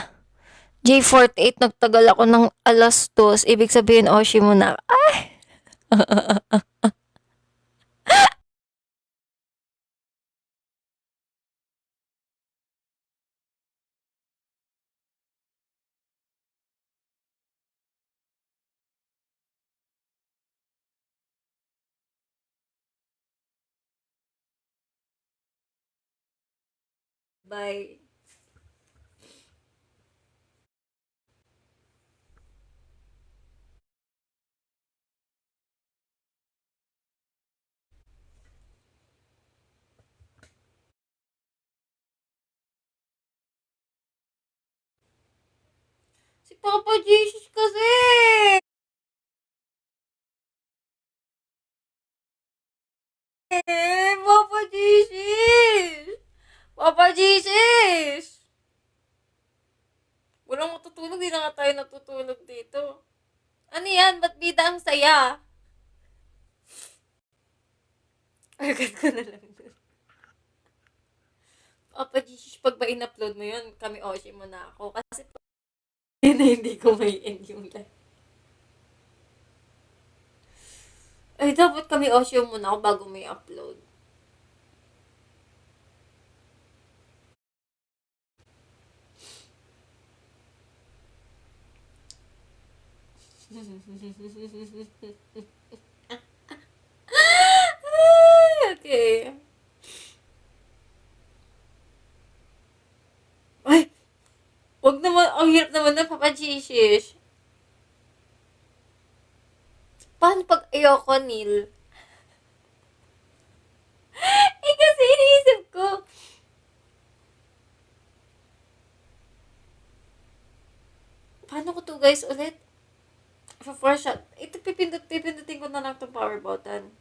J48, nagtagal ako ng 2:00. Ibig sabihin, Oshi mo na. Ay! Bye. Si Papa Jesus kasi! Papa Jesus! Papa Jesus! Walang matutulog, di na nga tayo natutulog dito. Ano yan? Ba't bida ang saya? Agad ko na lang dun. Papa Jesus, pag ba in-upload mo yun, kami Oshi mo na ako. Kasi yun na hindi ko may end yung live. Ay, dapat kami Oshi mo na ako bago may upload. Okay. Ay! Wag naman, ang hirap naman na Papa Jesus. Paano pag ayoko, Neil? Eh, kasi iniisip ko. Paano ko to guys ulit? For shot. Ito pipindutin ko na lang tong power button.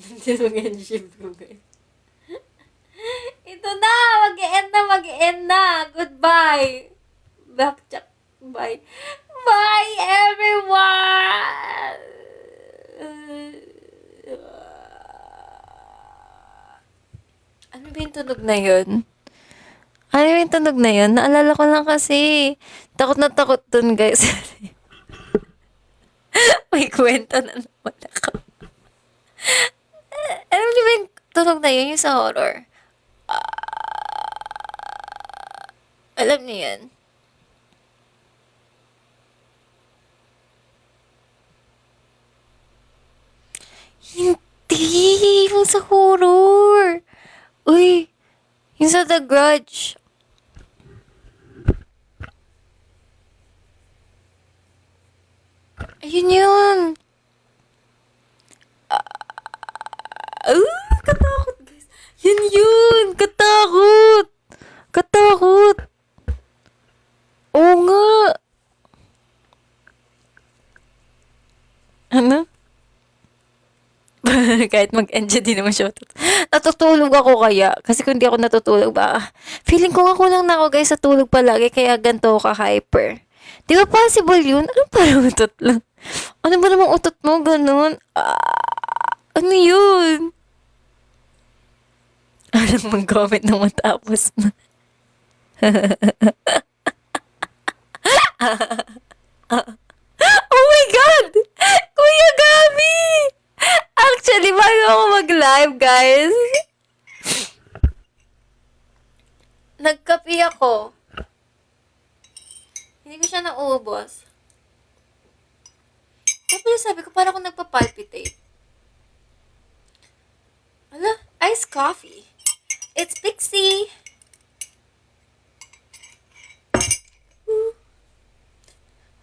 Hindi mag-end ko guys. Ito na! Mag-end na! Goodbye! Backcheck. Bye. Bye, everyone! Ano ba yung tunog na yun? Ano yung tunog na yun? Naalala ko lang kasi. Takot na takot dun, guys. May kwento na naman ako. Alam niyo ba yung tunog na yun? Yung sa horror. Alam niyo yan? Hindi! Yung sa horror! Uy! Yung sa The Grudge. Ayun yun! Katakot guys! Yun yun! Katakot! Katakot! Oo nga! Ano? Kahit mag-end siya, di naman siya natutulog ako kaya. Kasi kung di ako natutulog ba, feeling ko nga kulang na ako guys sa tulog palagi, kaya ganito ka-hyper. Di ba possible yun? Ano parang utot lang? Ano ba namang utot mo? Ganun? Ano yun? Anong mag-comment na matapos na? Oh my God! Kuya Gabi! Actually, bago ako mag-live, guys, nagkape ako. Hindi ko siya naubos. Tapos sabi ko, parang ako nagpa-palpitate. Ala, iced coffee. It's Pixie.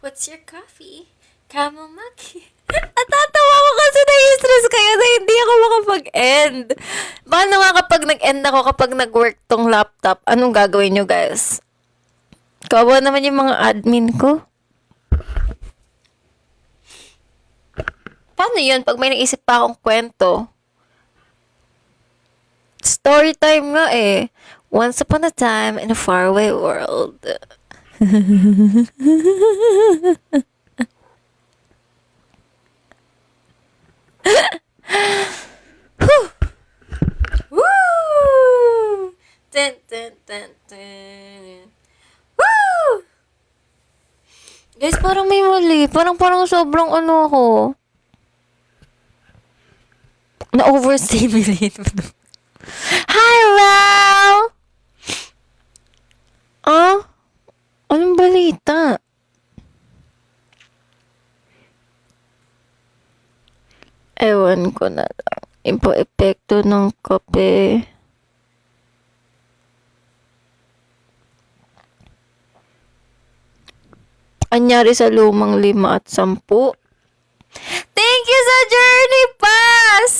What's your coffee? Chamomile. Natatawa ko kasi na-stress kayo na hindi ako makapag-end. Paano nga kapag nag-end ako kapag nag-work tong laptop? Anong gagawin nyo guys? Kawawa naman yung mga admin ko. Paano yun pag may naisip pa akong kwento? Story time nga eh. Once upon a time in a faraway world. Woo! Dun, dun, dun, dun. Woo! Guys, parang may mali. Parang sobrang ano ako. Na-overstimulate mo. Hi, Ral! Ah? Anong balita? Ewan ko na lang. Epekto ng kape. Anyari sa lumang 5 at 10. Thank you sa Journey Pass!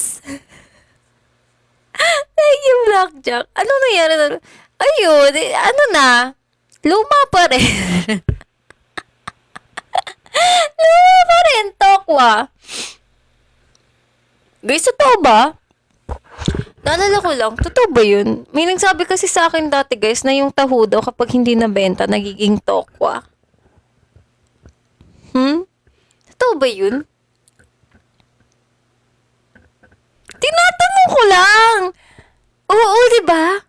Thank you, Blackjack. Anong nangyari na? Ayun, ano na? Luma pa rin. Luma pa rin, Tokwa. Guys, totoo ba? Naalala ko lang, totoo ba yun? May nagsabi kasi sa akin dati, guys, na yung taho daw kapag hindi nabenta, nagiging Tokwa. Totoo ba yun? Tinatanong ko lang. Oo, di ba?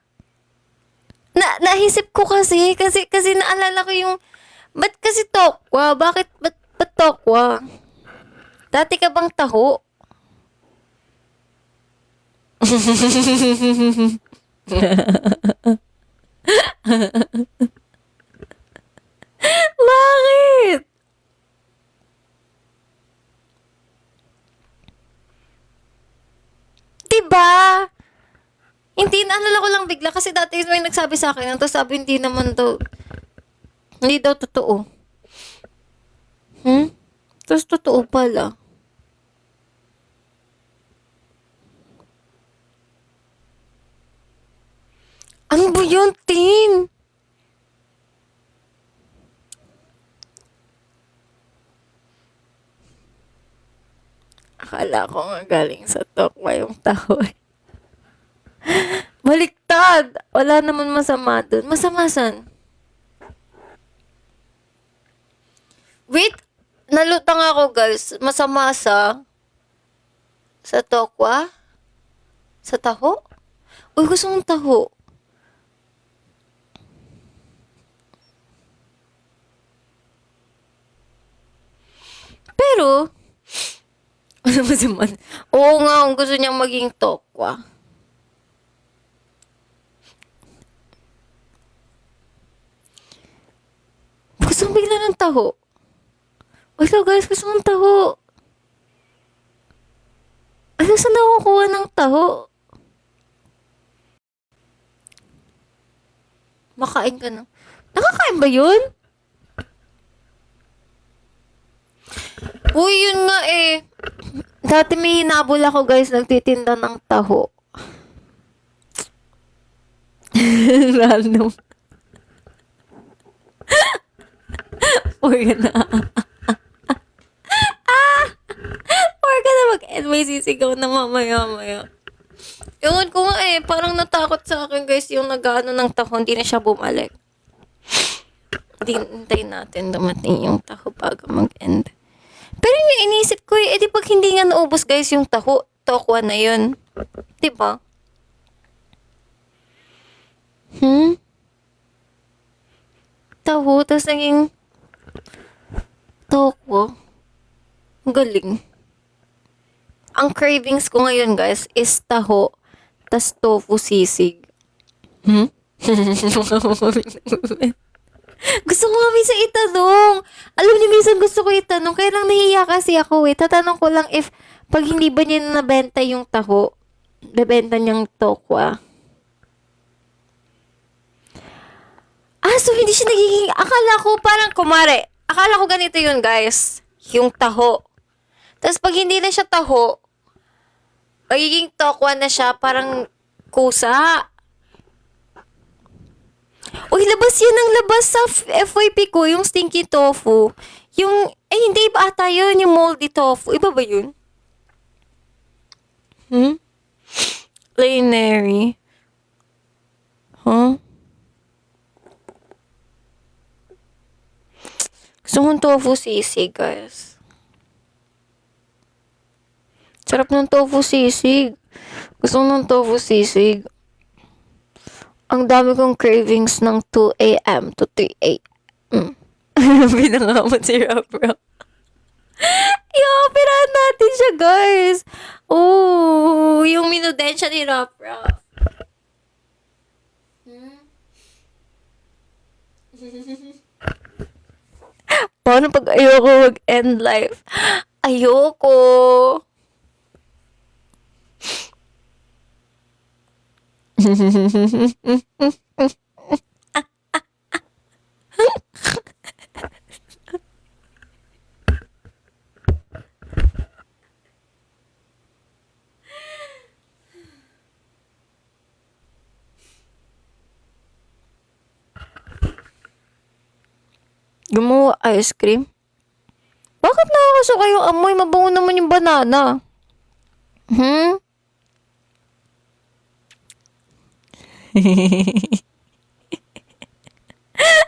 Naisip ko kasi naalala ko yung, ba't kasi Tokwa? Ba't Tokwa? Dati ka bang taho? Bakit? Diba? Hindi, naalala ko lang bigla kasi dati may nagsabi sa akin, tapos sabi hindi daw totoo. Tapos totoo pala. Ano ba yun, Tin? Akala ko nga galing sa Tokwa yung taho. Baliktad! Wala naman masama dun. Masama san? Wait! Nalutang ako, guys. Masama sa Tokwa? Sa taho? Uy, gusto mong taho. Pero, ano ba naman? Oo nga, kung gusto niyang maging Tokwa. Gusto mong bigla ng taho. Wala guys, gusto mong taho. Ano saan nakukuha ng taho? Makain ka na. Nakakain ba yun? Uy, yun nga eh. Dati may hinabol ako guys, nagtitinda ng taho. Random. Or na. Or ka na mag-end. May sisigaw na mamaya-maya. Yun ko nga eh. Parang natakot sa akin guys yung nag-ano ng taho. Hindi na siya bumalik. Hintay natin dumating yung taho bago mag-end. Pero yung inisip ko eh, di pag hindi nga naubos guys yung taho, Tokwa na yun. Diba? Taho, tas naging Tokwa. Galing. Ang cravings ko ngayon guys is taho, tas tofu sisig. Gusto ko nga minsan itanong. Alam niyo, minsan gusto ko itanong. Kaya lang nahiya kasi ako eh. Tatanong ko lang if pag hindi ba niya nabenta yung taho, nabenta niyang Tokwa. So hindi siya nagiging, akala ko parang akala ko ganito yun guys. Yung taho. Tapos pag hindi na siya taho, magiging Tokwa na siya, parang kusa. Uy, labas yan ang labas sa FYP ko, yung stinky tofu. Yung, hindi ba ata yun, yung moldy tofu. Iba ba yun? Culinary. Huh? Gusto kong tofu sisig, guys. Sarap ng tofu sisig. Gusto ko ng tofu sisig. Ang dami kong cravings ng 2 a.m. to 3 a.m. Binangamot si Rapra. I-operahan natin siya, guys. Oh, yung minudensya ni Rapra. Paano pag ayoko mag-end life? Ayoko. Gumawa ice cream? Bakit nakakasuka yung amoy? Mabango naman yung banana.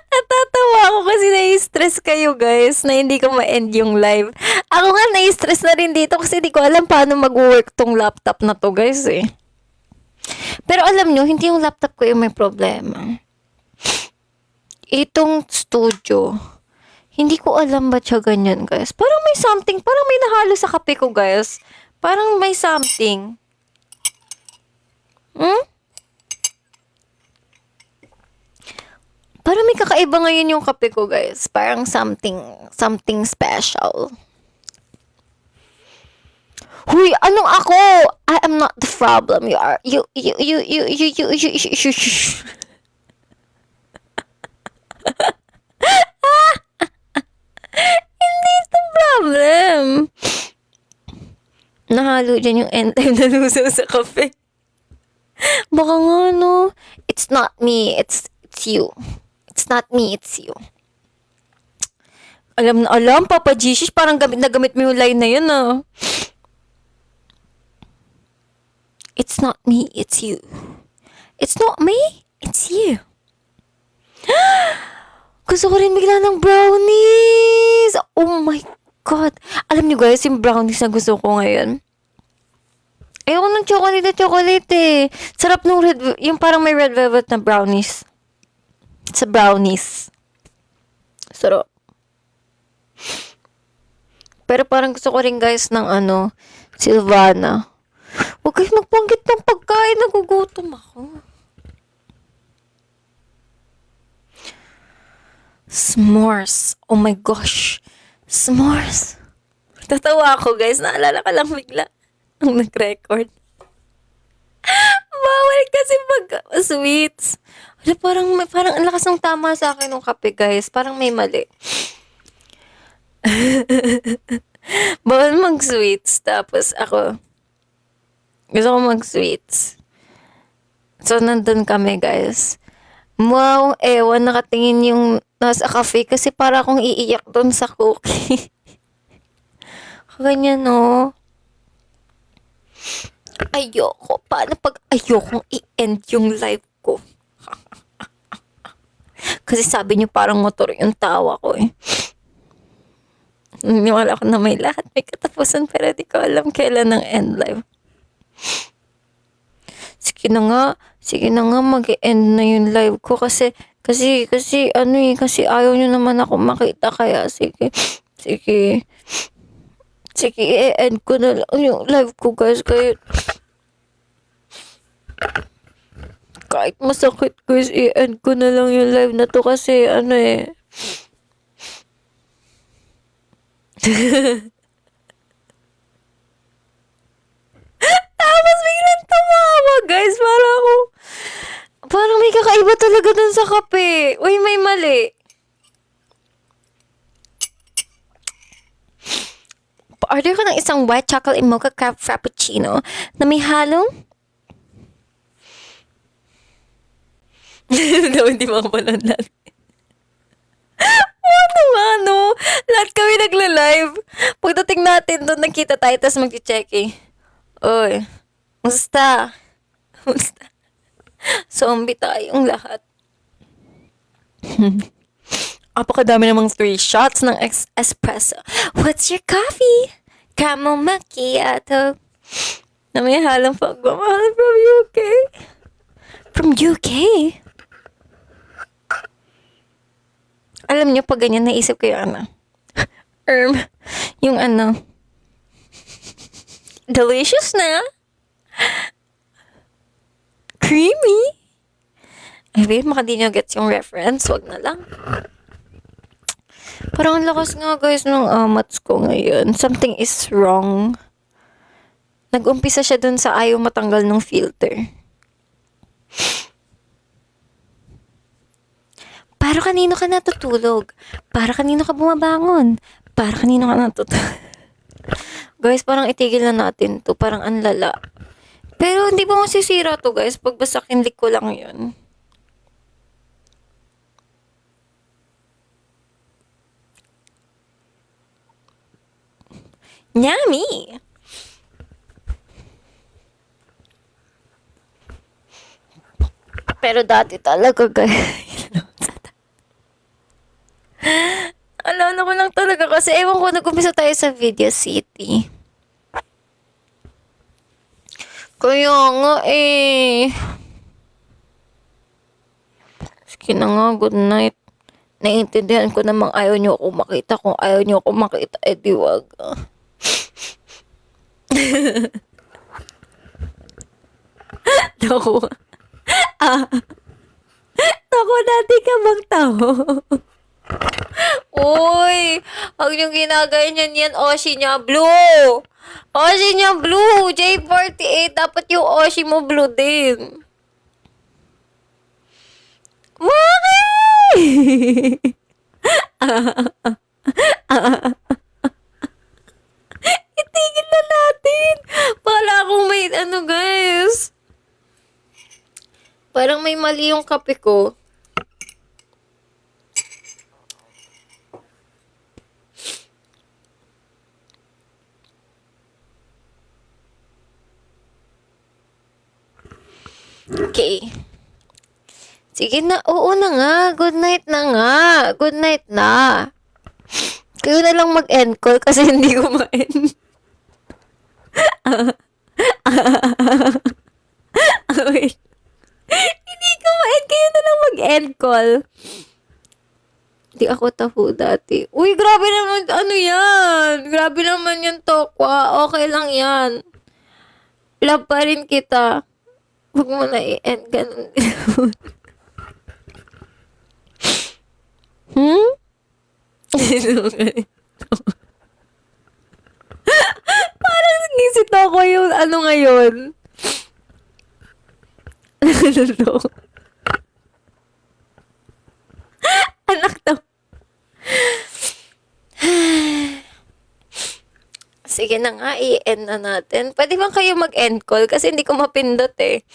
Natatawa ako kasi nai-stress kayo, guys, na hindi ko ma-end yung live. Ako nga nai-stress na rin dito kasi di ko alam paano mag-work tong laptop na to, guys, eh. Pero alam nyo, hindi yung laptop ko yung may problema. Itong studio, hindi ko alam ba't siya ganyan, guys. Parang may something, parang may nahalo sa kape ko, guys. Parang may something. Parang may kakaiba ngayon yung kape ko, guys. Parang something special. Huy, anong ako? I am not the problem. You are, you. Hindi ito problem. Nahalo dyan yung end-time na lusaw sa kape. Baka nga, no? It's not me. It's you. It's not me. It's you. Alam na alam, Papa Jesus, parang gamit na gamit mo yung line na yun, ah. It's not me. It's you. It's not me. It's you. Gusto ko rin bigla ng brownies. Oh my God. Alam niyo, guys, yung brownies na gusto ko ngayon. Ayoko ng chocolate eh. Sarap nung yung parang may red velvet na brownies. Sa brownies. Sarap. Pero parang gusto ko rin, guys, ng Silvana. Huwag kayo magpanggit ng pagkain. Nagugutom ako. S'mores. Oh my gosh. S'mores. Tatawa ako, guys. Naalala ka lang bigla ang nag-record. Bawal kasi sweets. Parang ang lakas ng tama sa akin ng kape, guys. Parang may mali. Bawal mag-sweets. Tapos ako, gusto ko mag-sweets. So, nandun kami, guys. Wow, ewan, nakatingin yung nasa cafe kasi para akong iiyak doon sa cookie. Ganyan, no? Ayoko. Paano pag ayokong i-end yung live ko? Kasi sabi niyo parang motor yung tawa ko, eh. Niniwala ko na may lahat, may katapusan, pero di ko alam kailan ang end live. Sige na nga, mag-end na yung live ko kasi ayaw nyo naman ako makita, kaya sige, i-end ko na lang yung live ko, guys, kahit masakit, guys, i-end ko na lang yung live na to kasi Tapos biglang tumawa, guys. Parang may kakaiba talaga dun sa kape. Uy, may mali. Pa-order ko ng isang white chocolate mocha frappuccino na may halong hindi makapanood natin. Lahat kami nagla-live. Pagdating natin doon, nakita tayo, tapos mag-check, eh. Oy, musta? Zombie tayong lahat. Apakadami namang 3 shots ng espresso. What's your coffee? Caramel macchiato. Na may halang pagmamahal from UK. From UK? Alam niyo, pag ganyan, naisip ko yung ano. Yung ano. Delicious na. Creamy. Ay, babe, maka di nyo gets yung reference. Wag na lang. Parang ang lakas nga, guys, ng amats ko ngayon. Something is wrong. Nag-umpisa siya dun sa ayaw matanggal ng filter. Para kanino ka natutulog? Para kanino ka bumabangon? Para kanino ka natutulog? Guys, parang itigil na natin to. Parang ang lala. Pero hindi ba masisira to, guys? Pag basta kinlik ko lang yun. Yummy! Pero dati talaga, guys. Alala ko lang talaga kasi ewan ko, nag-umpisa tayo sa Video City. Kaya nga Sige na nga, good night. Naiintindihan ko namang ayaw niyo ako makita. Kung ayaw niyo ako makita, di wag. Naku. Naku, dati ka bang tao? Uy, huwag niyong ginaganyan yan, Oshi niya blue. Oshi niya blue, J48, dapat yung Oshi mo blue din. Bakit? Itigil na natin. Para akong may ano, guys. Parang may mali yung kape ko. Okay. Sige na, oo na nga. Good night na nga. Good night na. Kayo na lang mag-end call kasi hindi ko ma-end. Wait. Hindi ko ma-end. Kayo na lang mag-end call. Hindi ako taho dati. Uy, grabe naman. Ano yan? Grabe naman yung tokwa. Okay lang yan. Love pa rin kita. Huwag mo na i-end. Ganun din. Parang nagisip ako yung ano ngayon. Ano? Anak to. Sige na nga, i-end na natin. Pwede bang kayo mag-end call? Kasi hindi ko mapindot eh.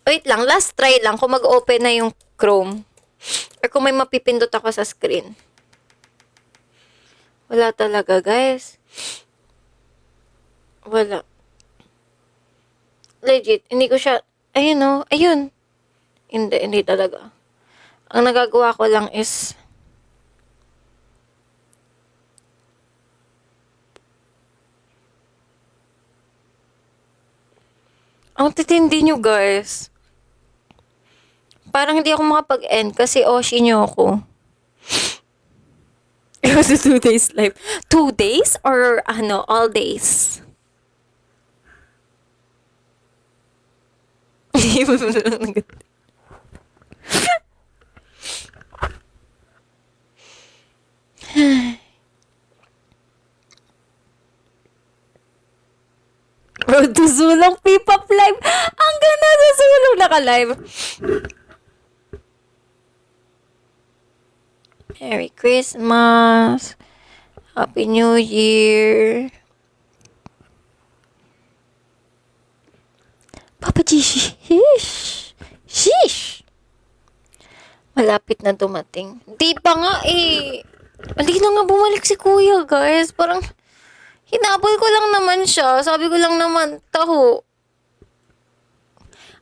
Wait lang, last try lang kung mag-open na yung Chrome. Or kung may mapipindot ako sa screen. Wala talaga, guys. Wala. Legit, hindi ko siya, ayun o, ayun. Hindi talaga. Ang nagagawa ko lang is, ang titindi nyo, guys. Parang hindi ako makapag-end kasi Oshi nyo ako. It was a 2 days live. 2 days? Or ano, all days? Hindi mo na lang nag- Road to Sulong P-pop live. Hanggang nasa Sulong naka-live. Merry Christmas. Happy New Year. Papa G, shish. Shish. Malapit na dumating. Di pa nga eh. Hindi na nga bumalik si kuya, guys. Parang hinabol ko lang naman siya. Sabi ko lang naman, taho.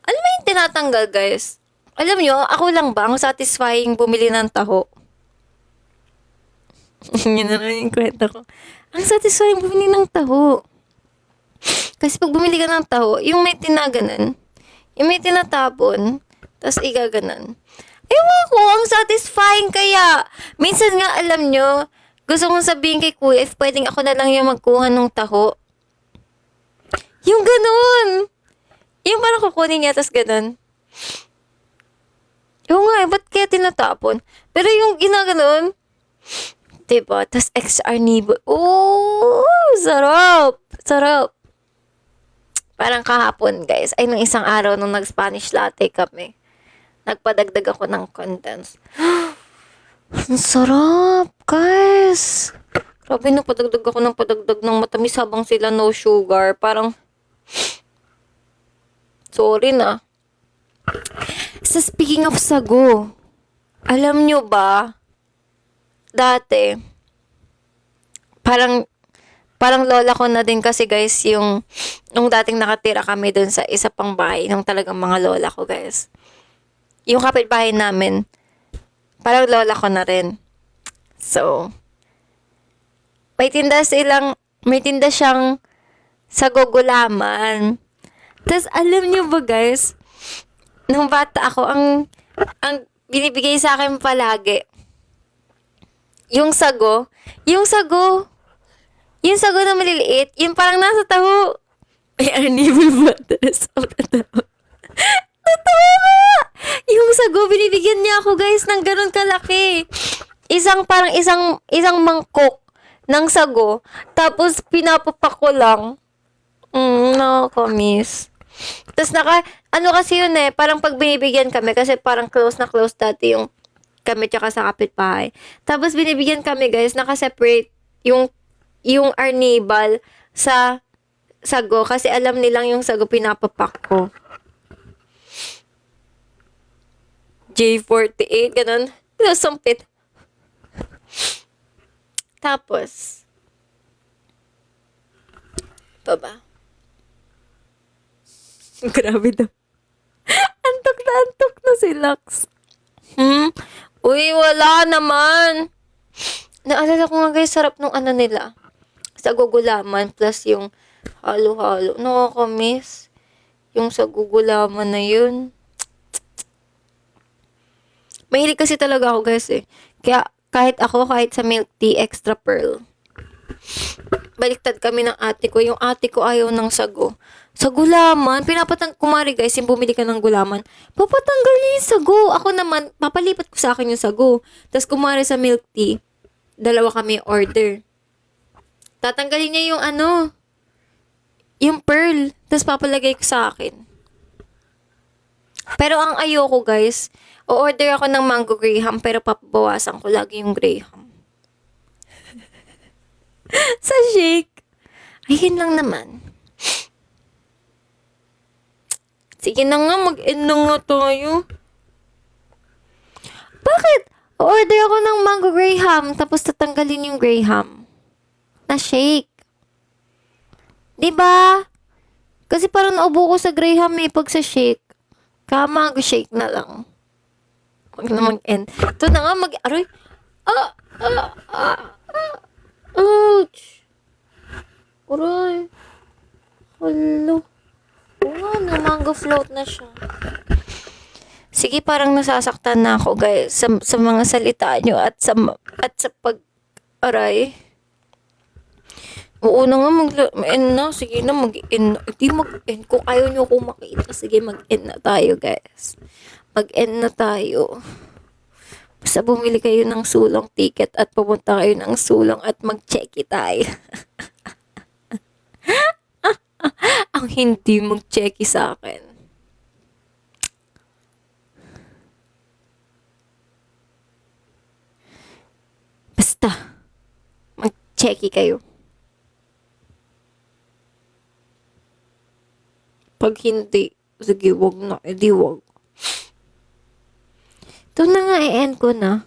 Alam mo yung tinatanggal, guys? Alam nyo, ako lang ba ang satisfying bumili ng taho? Yun na lang yung kwento ko. Ang satisfying bumili ng taho. Kasi pag bumili ka ng taho, yung may tinaganan, yung may tinatapon, tas igaganan. Ewan ko, ang satisfying kaya. Minsan nga, alam nyo, gusto kong sabihin kay kuya, if pwedeng ako na lang yung magkuha ng taho. Yung ganun. Yung parang kukunin niya, tas ganun. Yung nga, ba't kaya tinatapon? Pero yung ginaganon, diba? Tas XR nibo. Oh, sarap. Sarap. Parang kahapon, guys. Ay, nung isang araw, nung nag-Spanish latte kami, nagpadagdag ako ng condense. Ang sarap, guys. Grabe, padagdag ako ng padagdag ng matamis habang sila no sugar. Parang, sorry na. Sa speaking of sago, alam nyo ba, dati, parang lola ko na din kasi guys, nung dating nakatira kami dun sa isa pang bahay, nung talagang mga lola ko guys. Yung kapitbahay namin, parang lola ko na rin. So, may tinda siyang sago gulaman. Tapos, alam niyo ba guys, nung bata ako, ang binibigay sa akin palagi, yung sago na maliliit, yung parang nasa taho. Ay, unable butters of the taho. Totoo ba? Yung sago, binibigyan niya ako guys ng ganun kalaki. Isang mangkok ng sago, tapos pinapapak ko lang. Nakakamiss. Tapos ano kasi yun parang pag binibigyan kami, kasi parang close na close dati yung kami tsaka sa kapitbahay. Tapos binibigyan kami guys, nakaseparate yung arnibal sa sago, kasi alam nilang yung sago pinapapak ko. J48, ganun. Sumpit. Tapos, ba? Grabe daw. Antok na si Lux. Uy, wala naman. Naalala ko nga guys, sarap nung ano nila. Sago gulaman plus yung halo-halo. Nakakamiss. Yung sago gulaman na yun. Mahilig kasi talaga ako guys Kaya kahit sa milk tea, extra pearl. Baliktad kami ng ate ko. Yung ate ko ayaw ng sago. Sa gulaman, kumari guys, yung bumili ka ng gulaman, papatanggal niya yung sago. Ako naman, papalipat ko sa akin yung sago. Tapos kumari sa milk tea, dalawa kami order. Tatanggalin niya yung pearl. Tapos papalagay ko sa akin. Pero ang ayoko guys, o-order ako ng mango graham, pero papabawasan ko lagi yung graham. Sa shake. Ayun lang naman. Sige na nga, mag-end na nga tayo. Bakit? O-order ako ng mango graham, tapos tatanggalin yung graham. Na shake. Diba? Kasi parang naubo ko sa graham pag sa shake. Kaya mango shake na lang. Huwag na mag-end. Ito na nga, aroy. Ouch. Aroy. Hello. Mango float na siya. Sige, parang nasasaktan na ako guys sa mga salita nyo at sa pag-aray. Oo na nga, mag-end na. Sige na, mag-end na. Hindi mag-end. Kung ayaw nyo akong makita, sige, mag-end na tayo guys. Mag-end na tayo. Basta bumili kayo ng sulong ticket at pumunta kayo ng sulong at mag-checky tayo. Ang hindi mag-checky sa akin. Basta, mag-checky kayo. Pag hindi, sige, wag na. Edi wag. Ito na nga, i-end ko na.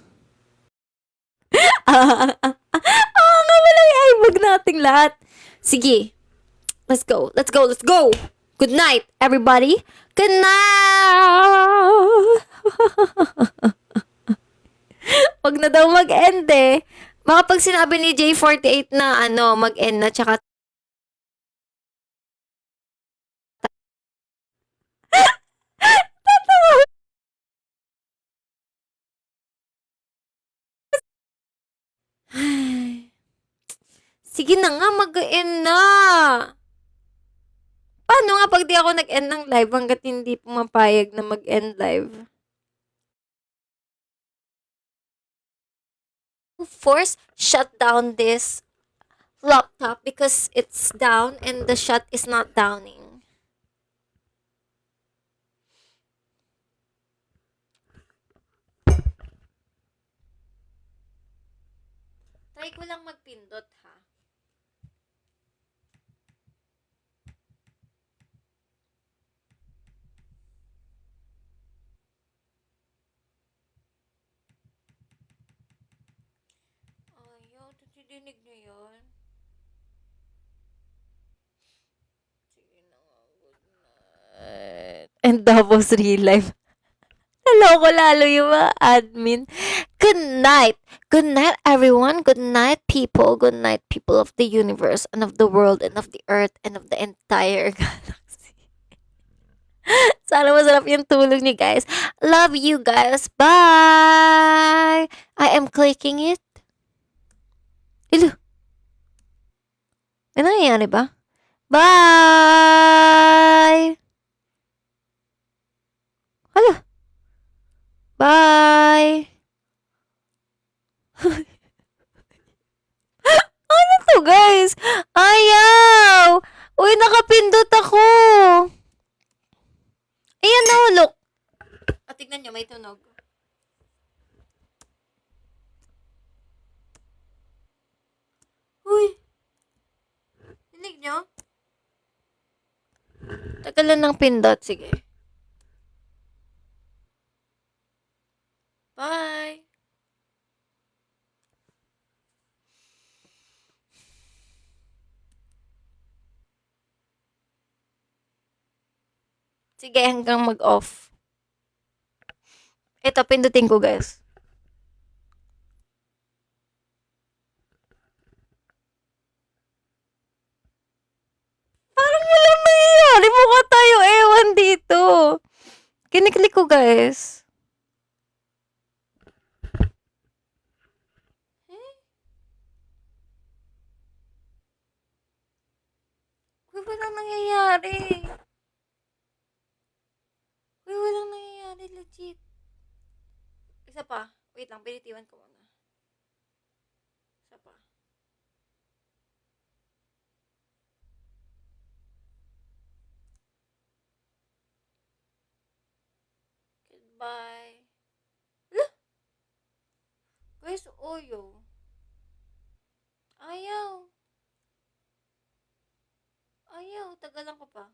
Nga wala i-ibag nating lahat. Sige. Let's go. Good night, everybody. Good night. Wag na daw mag-end eh. Baka pag sinabi ni J48 na mag-end na tsaka sige na nga, mag-end na. Paano nga pag di ako nag-end ng live hanggat hindi pumapayag na mag-end live? Force shut down this laptop because it's down and the shut is not downing. Try ko lang magpindot ha. Ayaw, titidinig nyo yun. Sige na nga, good night. And tapos real life. Naloko lalo yung mga admin. Good night. Good night, everyone. Good night, people. Good night, people of the universe and of the world and of the earth and of the entire galaxy. Sana masarap yung tulog niyo, guys. Love you, guys. Bye! I am clicking it. Hello. Ano nangyayari ba? Bye! Hello. Bye! Ano to, guys? Ayaw! Uy, nakapindot ako! Ayan na, look. Tignan nyo, may tunog. Uy! Dinig nyo? Tagalan ng pindot, sige. Bye! Sige, hanggang mag-off. Ito, pindutin ko, guys. Parang walang nangyayari. Mukha tayo ewan dito. Kiniklik ko, guys. Uy, walang nangyayari. Uy, walang nangyayari, legit. Isa pa. Wait lang, pinitiwan ko muna. Isa pa. Goodbye. Hala! Guys, oyo. Ayaw. Ayaw, tagalan ko pa.